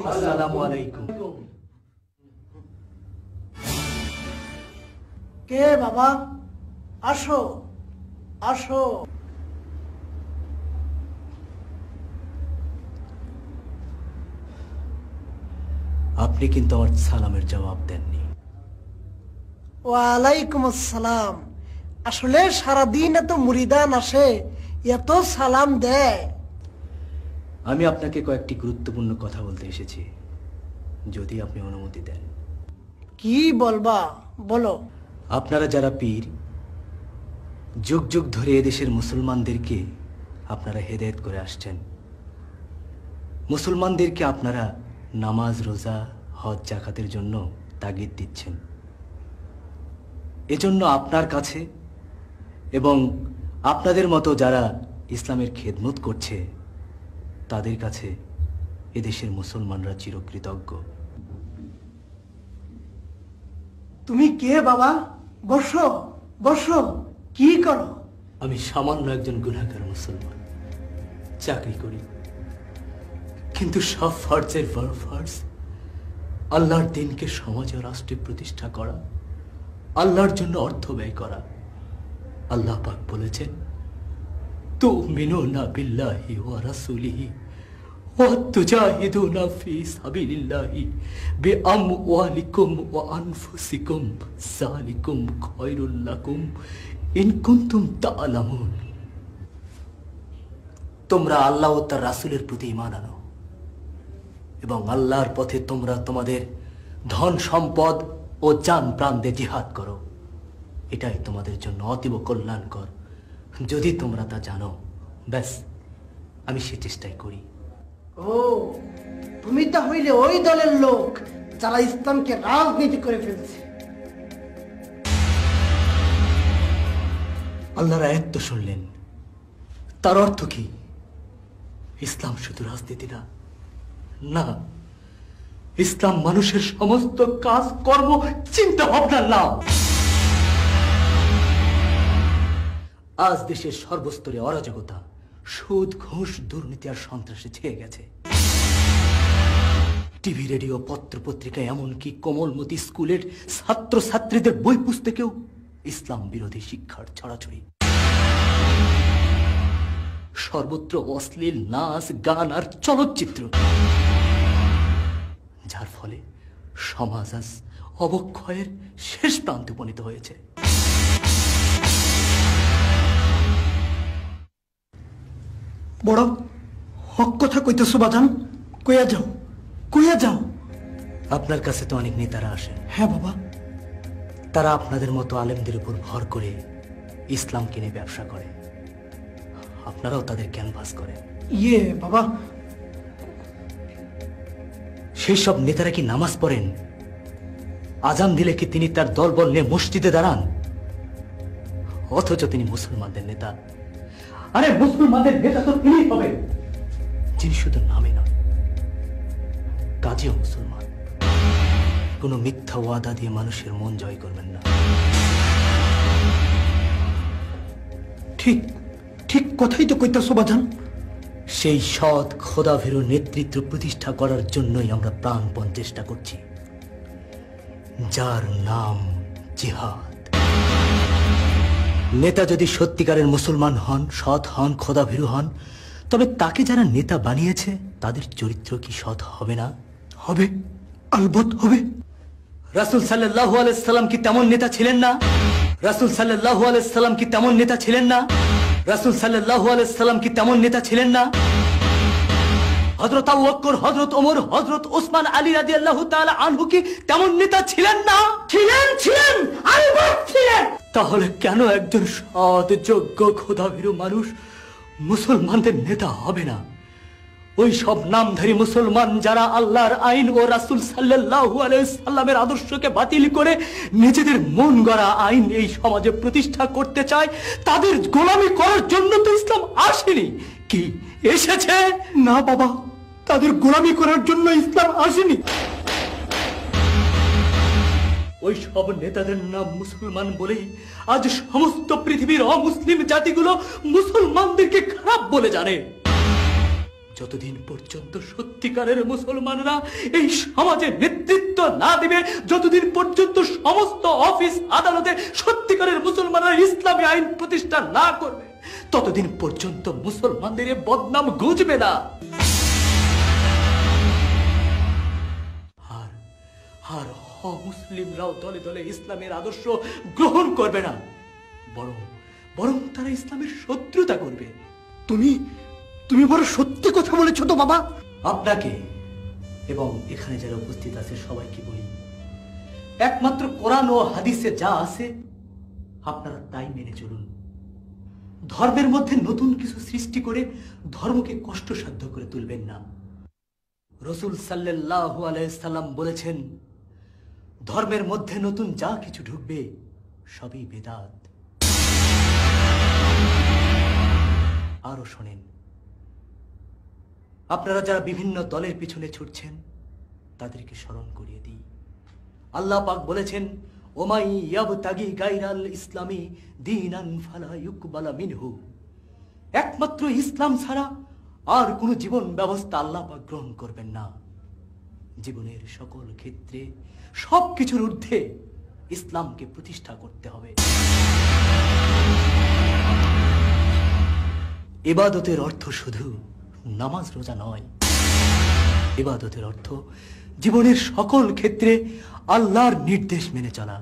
আসসালামু আলাইকুম। কে বাবা? আসো আসো। আপনি কিন্তু আমার সালামের জবাব দেননি। ওয়ালাইকুম আসসালাম। আসলে সারাদিন এত মুরিদান আসে, এত সালাম দেয়। আমি আপনাকে কয়েকটি গুরুত্বপূর্ণ কথা বলতে এসেছি, যদি আপনি অনুমতি দেন। কি বলবা বলো। আপনারা যারা পীর, যুগ যুগ ধরে এদেশের মুসলমানদেরকে আপনারা হেদায়েত করে আসছেন। মুসলমানদেরকে আপনারা নামাজ, রোজা, হজ, জাকাতের জন্য তাগিদ দিচ্ছেন। এজন্য আপনার কাছে এবং আপনাদের মতো যারা ইসলামের খেদমত করছে তাদের কাছে এদেশের মুসলমানরা চিরকৃতজ্ঞ। তুমি কে বাবা? বসো বসো, কি করো? আমি সামান্য একজন গুনাহগার মুসলমান, চাকরি করি, কিন্তু সব ফরজের বড় ফরজ আল্লাহর দিনকে সমাজ ও রাষ্ট্রে প্রতিষ্ঠা করা, আল্লাহর জন্য অর্থ ব্যয় করা। আল্লাহ পাক বলেছেন, তুমিনুনা বিল্লাহি ওয়া রাসূলিহি ওয়া তুজাহিদুনা ফি সাবিলিল্লাহি বিআমওয়ালিকুম ওয়া আনফুসিকুম যালিকুম খায়রুল লাকুম ইন কুনতুম তা'লামুন। তোমরা আল্লাহ ও তার রাসূলের প্রতি ঈমান আনো এবং আল্লাহর পথে তোমরা তোমাদের ধন সম্পদ ও জান প্রাণ দিয়ে জিহাদ করো। এটাই তোমাদের জন্য অতীব কল্যাণকর, যদি তোমরা তা জানো। ব্যাস, আমি সে চেষ্টাই করি। ও, তুমি তো হইলে ওই দলের লোক যারা ইসলামকে রাজনীতি করে ফেলছে। আল্লাহর আয়াত তো শুনলেন, তার অর্থ কি? ইসলাম শুধু রাজনীতি না, না, ইসলাম মানুষের সমস্ত কাজ, কর্ম, চিন্তা ভাবনার নাম। আজ দেশের সর্বস্তরে অরাজকতা, সুদ, ঘুষ, দুর্নীতি আর সন্ত্রাসে ছেয়ে গেছে। টিভি, রেডিও, পত্র পত্রিকায়, এমনকি কোমলমতি স্কুলের ছাত্র ছাত্রীদের বই পুস্তকেও ইসলাম বিরোধী শিক্ষার ছড়াছড়ি। সর্বত্র অশ্লীল নাচ, গান আর চলচ্চিত্র, যার ফলে সমাজ আজ অবক্ষয়ের শেষ প্রান্তে উপনীত হয়েছে। বড় হক কথা কইতেছো বাজান, কইয়া যাও, কইয়া যাও। আপনার কাছে তো অনেক নেতারা আসে। হ্যাঁ বাবা। তারা আপনাদের মতো আলেমদের উপর ভর করে ইসলাম কিনে ব্যবসা করে, আপনারাও তাদের ক্যানভাস করেন। ইয়ে বাবা, সেই সব নেতারা কি নামাজ পড়েন? আজান দিলে কি তিনি তার দলবল নিয়ে মসজিদে দাঁড়ান? অথচ তিনি মুসলমানদের নেতা। আরে মুসলমানদের নেতা তো তিনি হবেন যিনি শুধু নামে নয়, কাজেও মুসলমান। কোন মিথ্যা ওয়াদা দিয়ে মানুষের মন জয় করবেন না। ঠিক ঠিক কথাই তো কইতেছো বাজান। সেই সৎ খোদাভীরু নেতৃত্ব প্রতিষ্ঠা করার জন্যই আমরা প্রাণপণ চেষ্টা করছি, যার নাম জিহাদ। নেতা যদি সত্যিকারের মুসলমান হন, সৎ হন, খোদাভীরু হন, তবে তাকে যারা নেতা বানিয়েছে তাদের চরিত্র কি সৎ হবে না? হবে, আলবত হবে। রাসূল সাল্লাল্লাহু আলাইহি সাল্লাম কি তেমন নেতা ছিলেন না? রাসূল সাল্লাল্লাহু আলাইহি সাল্লাম কি তেমন নেতা ছিলেন না? রাসূল সাল্লাল্লাহু আলাইহি সাল্লাম কি তেমন নেতা ছিলেন না? হযরত আবু বকর, হযরত ওমর, হযরত ওসমান আলী রাদিয়াল্লাহু তাআলা আনহু কি তেমন নেতা ছিলেন না? ছিলেন, ছিলেন, আলবত ছিলেন। তাহলে কেন একজন সৎ, যোগ্য, খোদাভীরু মানুষ মুসলমানদের নেতা হবে না? ওই সব নামধারী মুসলমান যারা আল্লাহর আইন ও রাসূল সাল্লাল্লাহু আলাইহি সাল্লামের আদর্শকে বাতিল করে নিজেদের মন গড়া আইন এই সমাজে প্রতিষ্ঠা করতে চায়, তাদের গোলামি করার জন্য তো ইসলাম আসেনি। কি এসেছে? না বাবা, তাদের গোলামি করার জন্য ইসলাম আসেনি। ওই সব নেতাদের নাম মুসলমান বলেই আজ সমস্ত পৃথিবীর অমুসলিম জাতিগুলো মুসলমানদেরকে খারাপ বলে জানে। যতদিন পর্যন্ত সত্যিকারের মুসলমানরা এই সমাজে নেতৃত্ব না দিবে, যতদিন পর্যন্ত সমস্ত অফিস আদালতে সত্যিকারের মুসলমানরা ইসলামী আইন প্রতিষ্ঠা না করবে, ততদিন পর্যন্ত মুসলমানদের বদনাম গুঁজবে না। আর অমুসলিমরাও দলে দলে ইসলামের আদর্শ গ্রহণ করবে না, বরং বরং তারা ইসলামের শত্রুতা করবে। তুমি বড় সত্যি কথা বলেছো তো বাবা। আপনাকে এবং এখানে যারা উপস্থিত আছে সবাইকে বলি, একমাত্র কোরআন ও হাদিসে যা আছে আপনারা তাই মেনে চলুন। ধর্মের মধ্যে নতুন কিছু সৃষ্টি করে ধর্মকে কষ্টসাধ্য করে তুলবেন না। রাসূল সাল্লাল্লাহু আলাইহি সাল্লাম বলেছেন, ধর্মের মধ্যে নতুন যা কিছু ঢুকবে সবই বেদাত। আরো শোনেন, আপনারা যারা বিভিন্ন দলের পিছনে ছুটছেন তাদেরকে স্মরণ করিয়ে দিই, আল্লাহ পাক বলেছেন, ওমাই ইয়াবতাগি গায়রাল ইসলামি দীনান ফালা ইউকবালা মিনহু। একমাত্র ইসলাম ছাড়া আর কোনো জীবন ব্যবস্থা আল্লাহ পাক গ্রহণ করবেন না। জীবনের সকল ক্ষেত্রে সবকিছুর ঊর্ধ্বে ইসলামকে প্রতিষ্ঠা করতে হবে। ইবাদতের অর্থ শুধু নামাজ রোজা নয়, ইবাদতের অর্থ জীবনের সকল ক্ষেত্রে আল্লাহর নির্দেশ মেনে চলা,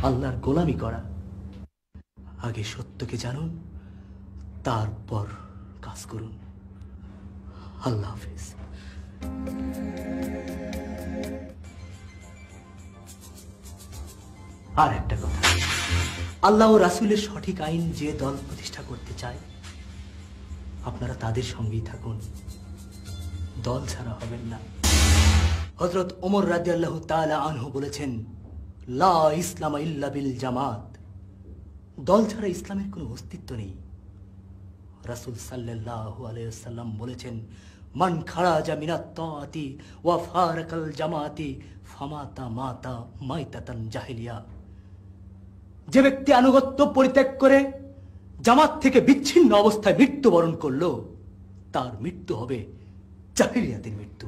আল্লাহর গোলামি করা। আগে সত্যকে জানুন, তারপর কাজ করুন। আল্লাহ হাফেজ। আর একটা কথা, আল্লাহ ও রাসূলের সঠিক আইন যে দল প্রতিষ্ঠা করতে চায় আপনারা তাদের সঙ্গেই থাকুন, দল ছাড়া হবেন না। হযরত ওমর রাদিয়াল্লাহু তাআলা আনহু বলেছেন, লা ইসলামা ইল্লা বিল জামাত। দল ছাড়া ইসলামের কোনো অস্তিত্ব নেই। রাসূল সাল্লাল্লাহু আলাইহি ওয়াসাল্লাম বলেছেন, মান খারাজা মিনাত তাআতি ওয়া ফারাকাল জামাতি ফামাতা মাতা মাইতাতান জাহিলিয়া। যে ব্যক্তি আনুগত্য পরিত্যাগ করে জামাত থেকে বিচ্ছিন্ন অবস্থায় মৃত্যুবরণ করলো, তার মৃত্যু হবে জাহিলিয়াতের মৃত্যু।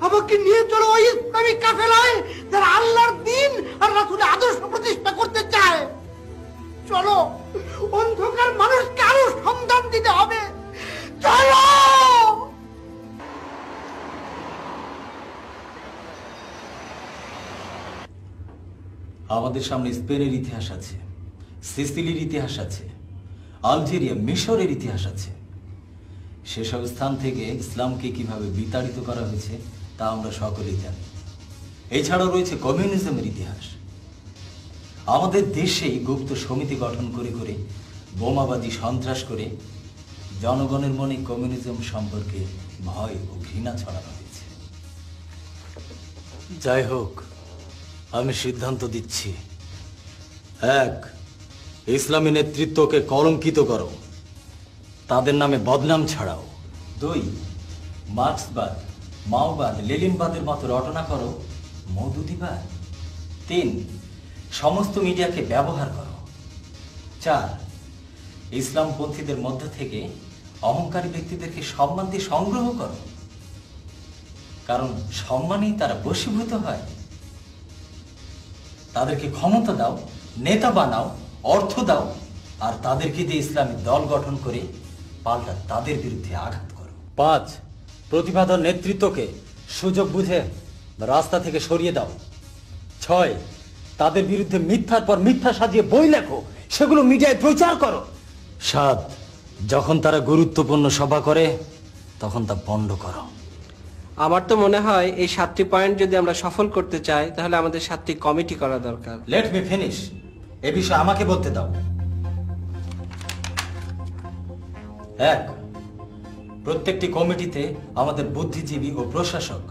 আমাকে নিয়ে চলো ওই ইসলামী কাফেলায় যারা আল্লাহর দ্বীন আর রাসূলের আদর্শ প্রতিষ্ঠা করতে চায়। চলো, অন্ধকার মানুষকে আলো সন্ধান দিতে হবে। চলো। আমাদের সামনে স্পেনের ইতিহাস আছে, সিসিলির ইতিহাস আছে, আলজেরিয়া, মিশরের ইতিহাস আছে। সেসব স্থান থেকে ইসলামকে কিভাবে বিতাড়িত করা হয়েছে তা আমরা সকলেই জানি। এছাড়াও রয়েছে কমিউনিজমের ইতিহাস। আমাদের দেশেই গুপ্ত সমিতি গঠন করে করে বোমাবাজি সন্ত্রাস করে জনগণের মনে কমিউনিজম সম্পর্কে ভয় ও ঘৃণা ছড়ানো হয়েছে। যাই হোক, আমি সিদ্ধান্ত দিচ্ছি, 1. ইসলামী নেতৃত্বকে কলঙ্কিত করো, তাদের নামে বদনাম ছাড়াও। 2. মার্ক্সবাদ, মাওবাদ, লেনিনবাদের মতো রটনা করো মওদুদিবাদ। 3. সমস্ত মিডিয়াকে ব্যবহার করো। 4. ইসলামপন্থীদের মধ্য থেকে অহংকারী ব্যক্তিদেরকে সম্মান দিয়ে সংগ্রহ করো, কারণ সম্মানেই তারা বশীভূত হয়। তাদেরকে ক্ষমতা দাও, নেতা বানাও, অর্থ দাও, আর তাদেরকে দিয়ে ইসলামী দল গঠন করে পাল্টা তাদের বিরুদ্ধে আঘাত করো। 5. প্রতিভাধর নেতৃত্বকে সুযোগ বুঝে রাস্তা থেকে সরিয়ে দাও। 6. তাদের বিরুদ্ধে মিথ্যার পর মিথ্যা সাজিয়ে বই লেখো, সেগুলো মিডিয়ায় প্রচার করো। 7. যখন তারা গুরুত্বপূর্ণ সভা করে তখন তা বন্ধ করো। আমার তো মনে হয় এই 7টি পয়েন্ট যদি আমরা সফল করতে চাই তাহলে আমাদের 7টি কমিটি করা দরকার। Let me finish. এ বিষয়ে আমাকে বলতে দাও। 1, প্রত্যেকটি কমিটিতে আমাদের বুদ্ধিজীবী ও প্রশাসক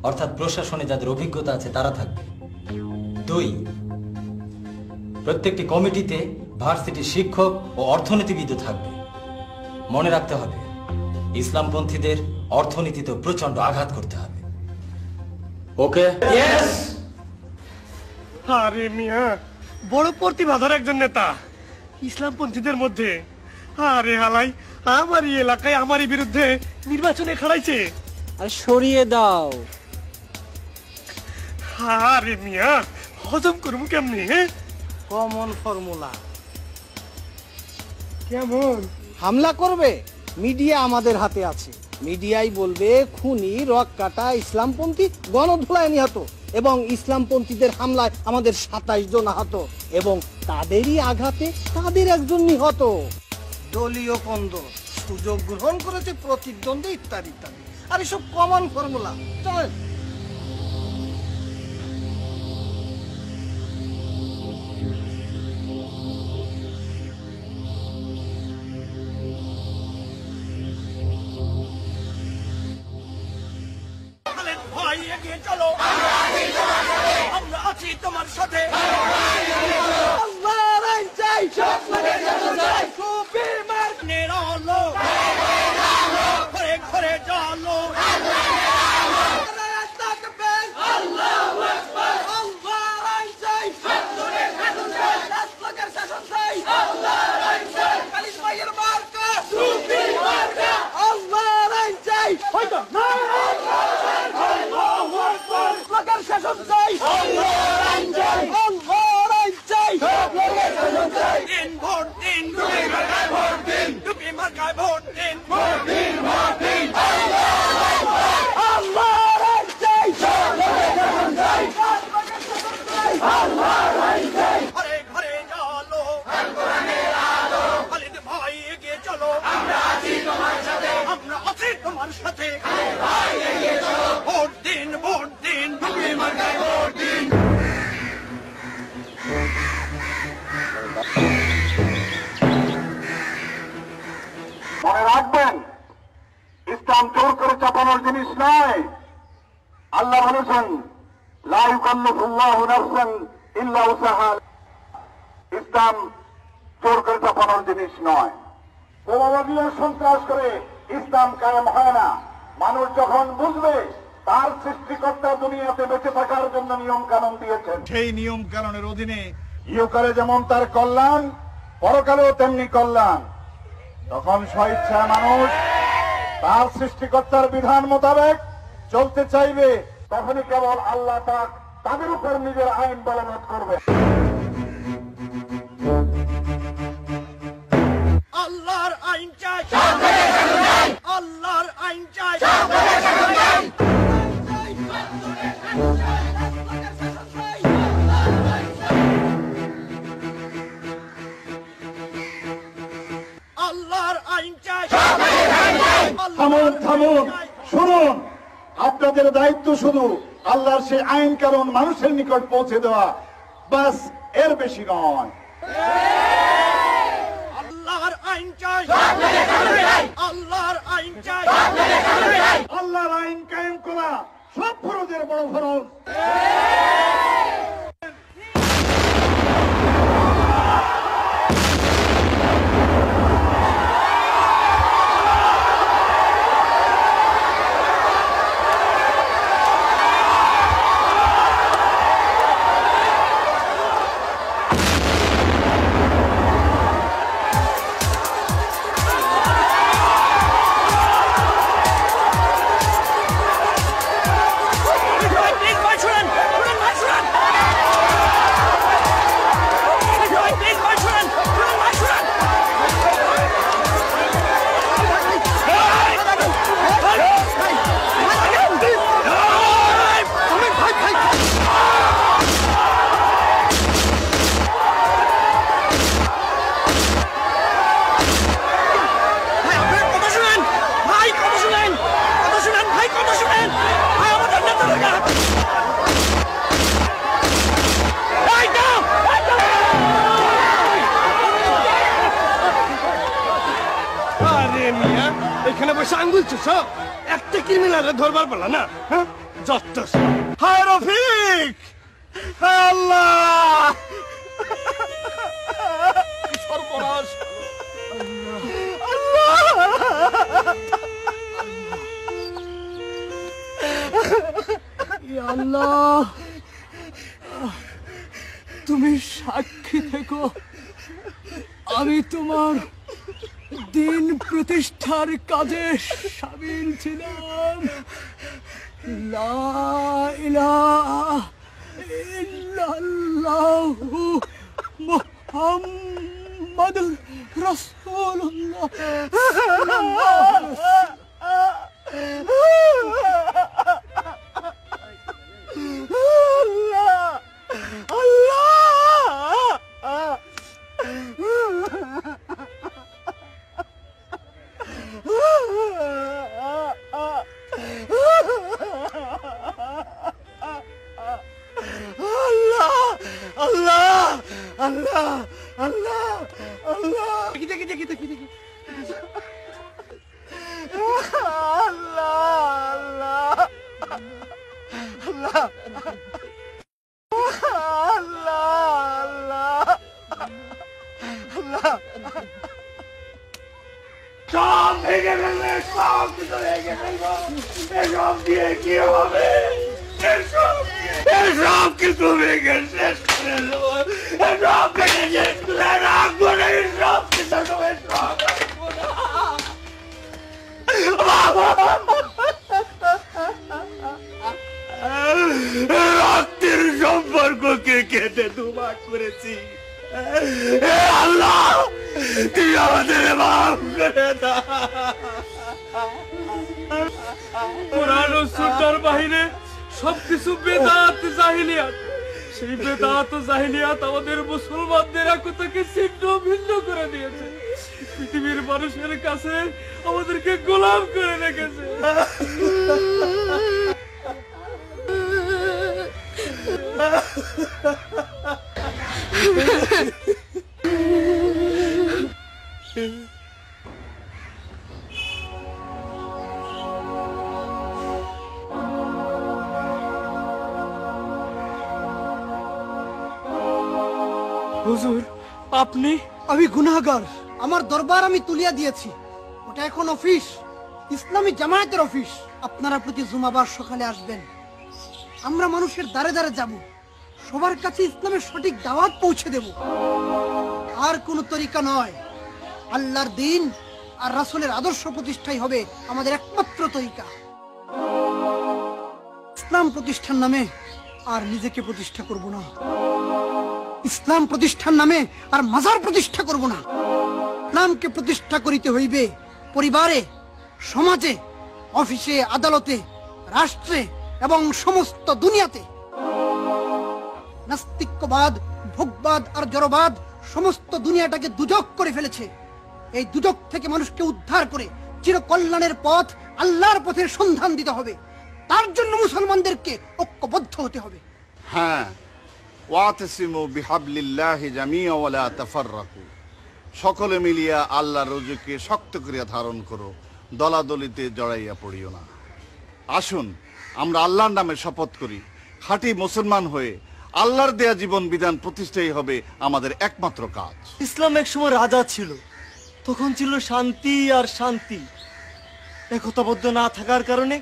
অর্থাৎ প্রশাসনে যাদের অভিজ্ঞতা আছে তারা থাকবে। 2, প্রত্যেকটি কমিটিতে ভার্সিটির শিক্ষক ও অর্থনীতিবিদ থাকবে। মনে রাখতে হবে ইসলামপন্থীদের অর্থনীতিতে প্রচন্ড আঘাত করতে হবে। ওকে? আরে মিয়া, বড় প্রতিভাধর একজন নেতা ইসলামপন্থীদের মধ্যে। আরে হালাই আমারই এলাকায় আমারই বিরুদ্ধে নির্বাচনে খাড়াইছে। আর সরিয়ে দাও। আরে মিয়া, হজম করবো কেমনি? Common formula. কেমন? হামলা করবে, মিডিয়া আমাদের হাতে আছে। মিডিয়াই বলবে খুনি, রক কাটা, ইসলামপন্থী গণধোলায় নিহত এবং ইসলামপন্থীদের হামলায় আমাদের 27 জন আহত এবং তাদেরই আঘাতে তাদের একজন নিহত। দলীয় কন্দ, সুযোগ গ্রহণ করেছে প্রতিদ্বন্দ্বী ইত্যাদি ইত্যাদি। আর এসব কমন ফর্মুলা। চলেন। ভাই এগিয়ে চলো, আমরা আছি তোমার সাথে। আল্লাহর আইন চাই, সব লাগে চাই, সুফি মার্গ নিরালো, ঘরে ঘরে জালো, আল্লাহু আকবার, আল্লাহর আইন চাই, সব লাগে চাই, লাখ লাখের শাসন চাই, আল্লাহর আইন চাই, খালিদ ভাইয়ের মার্কা, সুফি মার্কা, আল্লাহর আইন চাই। হয়তো না শাসন চাই, আল্লাহর আইন চাই, আল্লাহর আইন চাই, সব লাগে শাসন চাই। দিন ভোট দিন, টুপি মার্কায় ভোট দিন, টুপি মার্কায় ভোট দিন, ভোট দিন, ভোট দিন, আল্লাহর আইন চাই, সব লাগে শাসন চাই, আল্লাহর আইন চাই। ঘরে ঘরে জালো, কোরআনের আলো, খালিদ ভাই এগিয়ে চলো, আমরা আছি তোমার সাথে, আমরা আছি তোমার সাথে, ভাই এগিয়ে চলো, ভোট দিন, ভোট দিন, টুপি মার্কায় ভোট দিন। মনে রাখবেন, ইসলাম জোর করে চাপানোর জিনিস নয়। আল্লাহ বলেছেন, লা ইউকাল্লিফুল্লাহু নাফসান ইল্লা উসাহা। ইসলাম জোর করে চাপানোর জিনিস নয়। বোমাবাজি আর সন্ত্রাস করে ইসলাম কায়েম হয় না। মানুষ যখন বুঝবে তার সৃষ্টিকর্তা দুনিয়াতে বেঁচে থাকার জন্য নিয়ম কানুন দিয়েছেন, সেই নিয়ম কানুনের অধীনে ইহকালে যেমন তার কল্যাণ, পরকালেও তেমনি কল্যাণ, তখন স্বেচ্ছায় মানুষ তার সৃষ্টিকর্তার বিধান মোতাবেক চলতে চাইবে। তখনই কেবল আল্লাহ পাক তাদের উপর নিজের আইন বলবৎ করবে। আল্লাহর আইন চাই, আল্লাহর আইন চাই, আল্লাহর আইন চাই। থামুন থামুন, শুনুন, আপনাদের দায়িত্ব শুধু আল্লাহর সেই আইন কানুন মানুষের নিকট পৌঁছে দেওয়া, বাস, এর বেশি নয়। আল্লাহর আইন চাই, আল্লাহর আইন চাই, আল্লাহর আইন কায়েম করা সব ফরজের বড় ফরজ। এখানে বসে আঙ্গুল চুষো, একটা ক্রিমিনাল ধরবার পারলা না? হ্যাঁ, যত হায় রফিক, হায় আল্লাহ, সর্বনাশ! আল্লাহ, তুমি সাক্ষী থেকো, আমি তোমার দিন প্রতিষ্ঠার কাজে সামিল ছিলাম। লা ইলাহা ইল্লাল্লাহু মুহাম্মাদুর রাসূলুল্লাহ। সব ভেঙে ফেলবে, সব কিছু ভেঙে ফেলবো। এসব দিয়ে কি হবে? এসব কিছু ভেঙে শেষ করে দেবো। এসব ভেঙে শেষ করে রাখবো না, এসব কিছু নয়, সব রাখবো না। রক্তের সম্পর্ককে কেটে দুভাগ করেছি। আল্লাহ, তুই আমাদের মাফ করে দাও। কোরআন ও সুন্নাহর বাহিরে সবকিছু বেদাত জাহিলিয়াত। সেই বেদাত ও জাহিলিয়াত আমাদের মুসলমানদের একতাকে ছিন্ন ভিন্ন করে দিয়েছে। পৃথিবীর মানুষের কাছে আমাদেরকে গোলাম করে রেখেছে। হুজুর, আপনি? আমি গুনাহগার, আমার দরবার আমি তুলিয়া দিয়েছি। ওটা এখন অফিস, ইসলামী জামায়াতের অফিস। আপনারা প্রতি জুমাবার সকালে আসবেন, আমরা মানুষের দ্বারে দ্বারে যাব, সবার কাছে ইসলামের সঠিক দাওয়াত পৌঁছে দেব। আর কোন তরিকা নয়, আল্লাহর দিন আর রাসূলের আদর্শ প্রতিষ্ঠাই হবে আমাদের একমাত্র তরিকা। ইসলাম প্রতিষ্ঠার নামে আর নিজেকে প্রতিষ্ঠা করব না, ইসলাম প্রতিষ্ঠার নামে আর মাজার প্রতিষ্ঠা করব না। ইসলামকে প্রতিষ্ঠা করিতে হইবে পরিবারে, সমাজে, অফিসে, আদালতে, রাষ্ট্রে এবং সমস্ত দুনিয়াতে। নাস্তিক্যবাদ, ভোগবাদ আর জড়বাদ সমস্ত দুনিয়াটাকে দুজক করে ফেলেছে। এই দুজক থেকে মানুষকে উদ্ধার করে চিরকল্যাণের পথ, আল্লাহর পথের সন্ধান দিতে হবে। তার জন্য মুসলমানদেরকে ঐক্যবদ্ধ হতে হবে। হ্যাঁ, ওয়াতাসিমু বিহাবলিল্লাহি জামিআ ওয়া লা তাফাররাকু। সকলে মিলিয়া আল্লাহর রজ্জুকে শক্ত করিয়া ধারণ করো, দলাদলিতে জড়াইয়া পড়িও না। আসুন আমরা আল্লাহর নামে শপথ করি, খাঁটি মুসলমান হয়ে আল্লাহর দেয়া জীবন বিধান প্রতিষ্ঠাই হবে আমাদের একমাত্র কাজ। ইসলাম এক সময় রাজা ছিল, তখন ছিল শান্তি আর শান্তি। একতাবদ্ধ না থাকার কারণে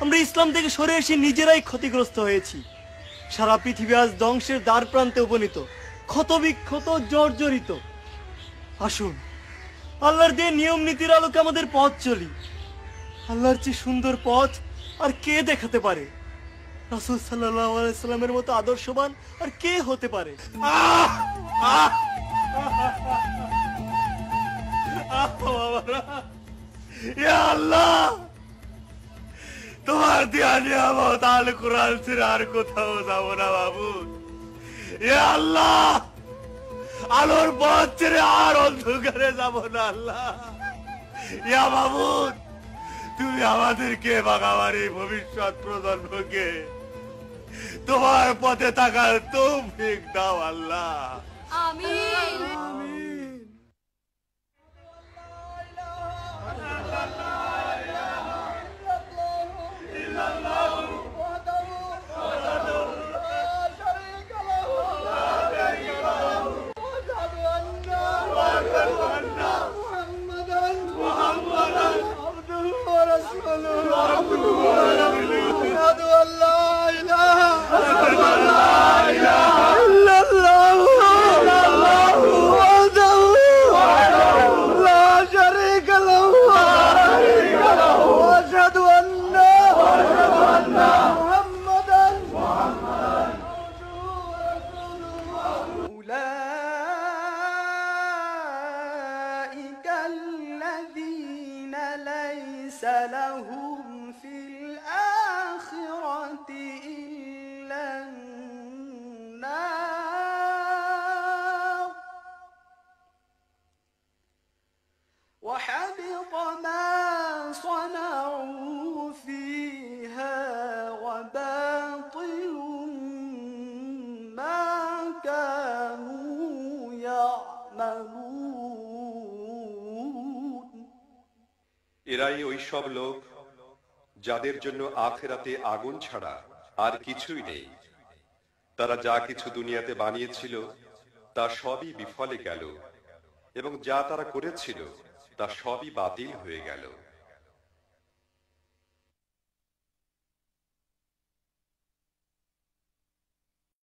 আমরা ইসলাম থেকে সরে এসে নিজেরাই ক্ষতিগ্রস্ত হয়েছি। সারা পৃথিবী আজ ধ্বংসের দ্বার প্রান্তে উপনীত, ক্ষতবিক্ষত, জর্জরিত। আসুন আল্লাহর দিয়ে নিয়ম নীতির আলোকে আমাদের পথ চলি। আল্লাহর চেয়ে সুন্দর পথ আর কে দেখাতে পারে? রাসূল সাল্লাল্লাহু আলাইহি সাল্লামের মতো আদর্শবান আর কে হতে পারে? আল্লাহ, তোমার দিয়া নিয়ামত আল কোরআন ছেড়ে আর কোথাও যাবো না বাবু। আল্লাহ, আলোর পথ ছেড়ে আর অন্ধকারে যাবো না আল্লাহ। ইয়া মাবুদ, তুমি আমাদেরকে বাগাবার এই ভবিষ্যৎ প্রজন্মকে তোমার পথে থাকার তৌফিক দাও আল্লাহ। আমিন। ليس لهم في الآخرة إلا النار وحبط ما صنعوا فيها وباطل ما كانوا يعملون এরাই ওই সব লোক যাদের জন্য আখিরাতে আগুন ছাড়া আর কিছুই নেই। তারা যা কিছু দুনিয়াতে বানিয়েছিল তা সবই বিফলে গেল এবং যা তারা করেছিল তা সবই বাতিল হয়ে গেল।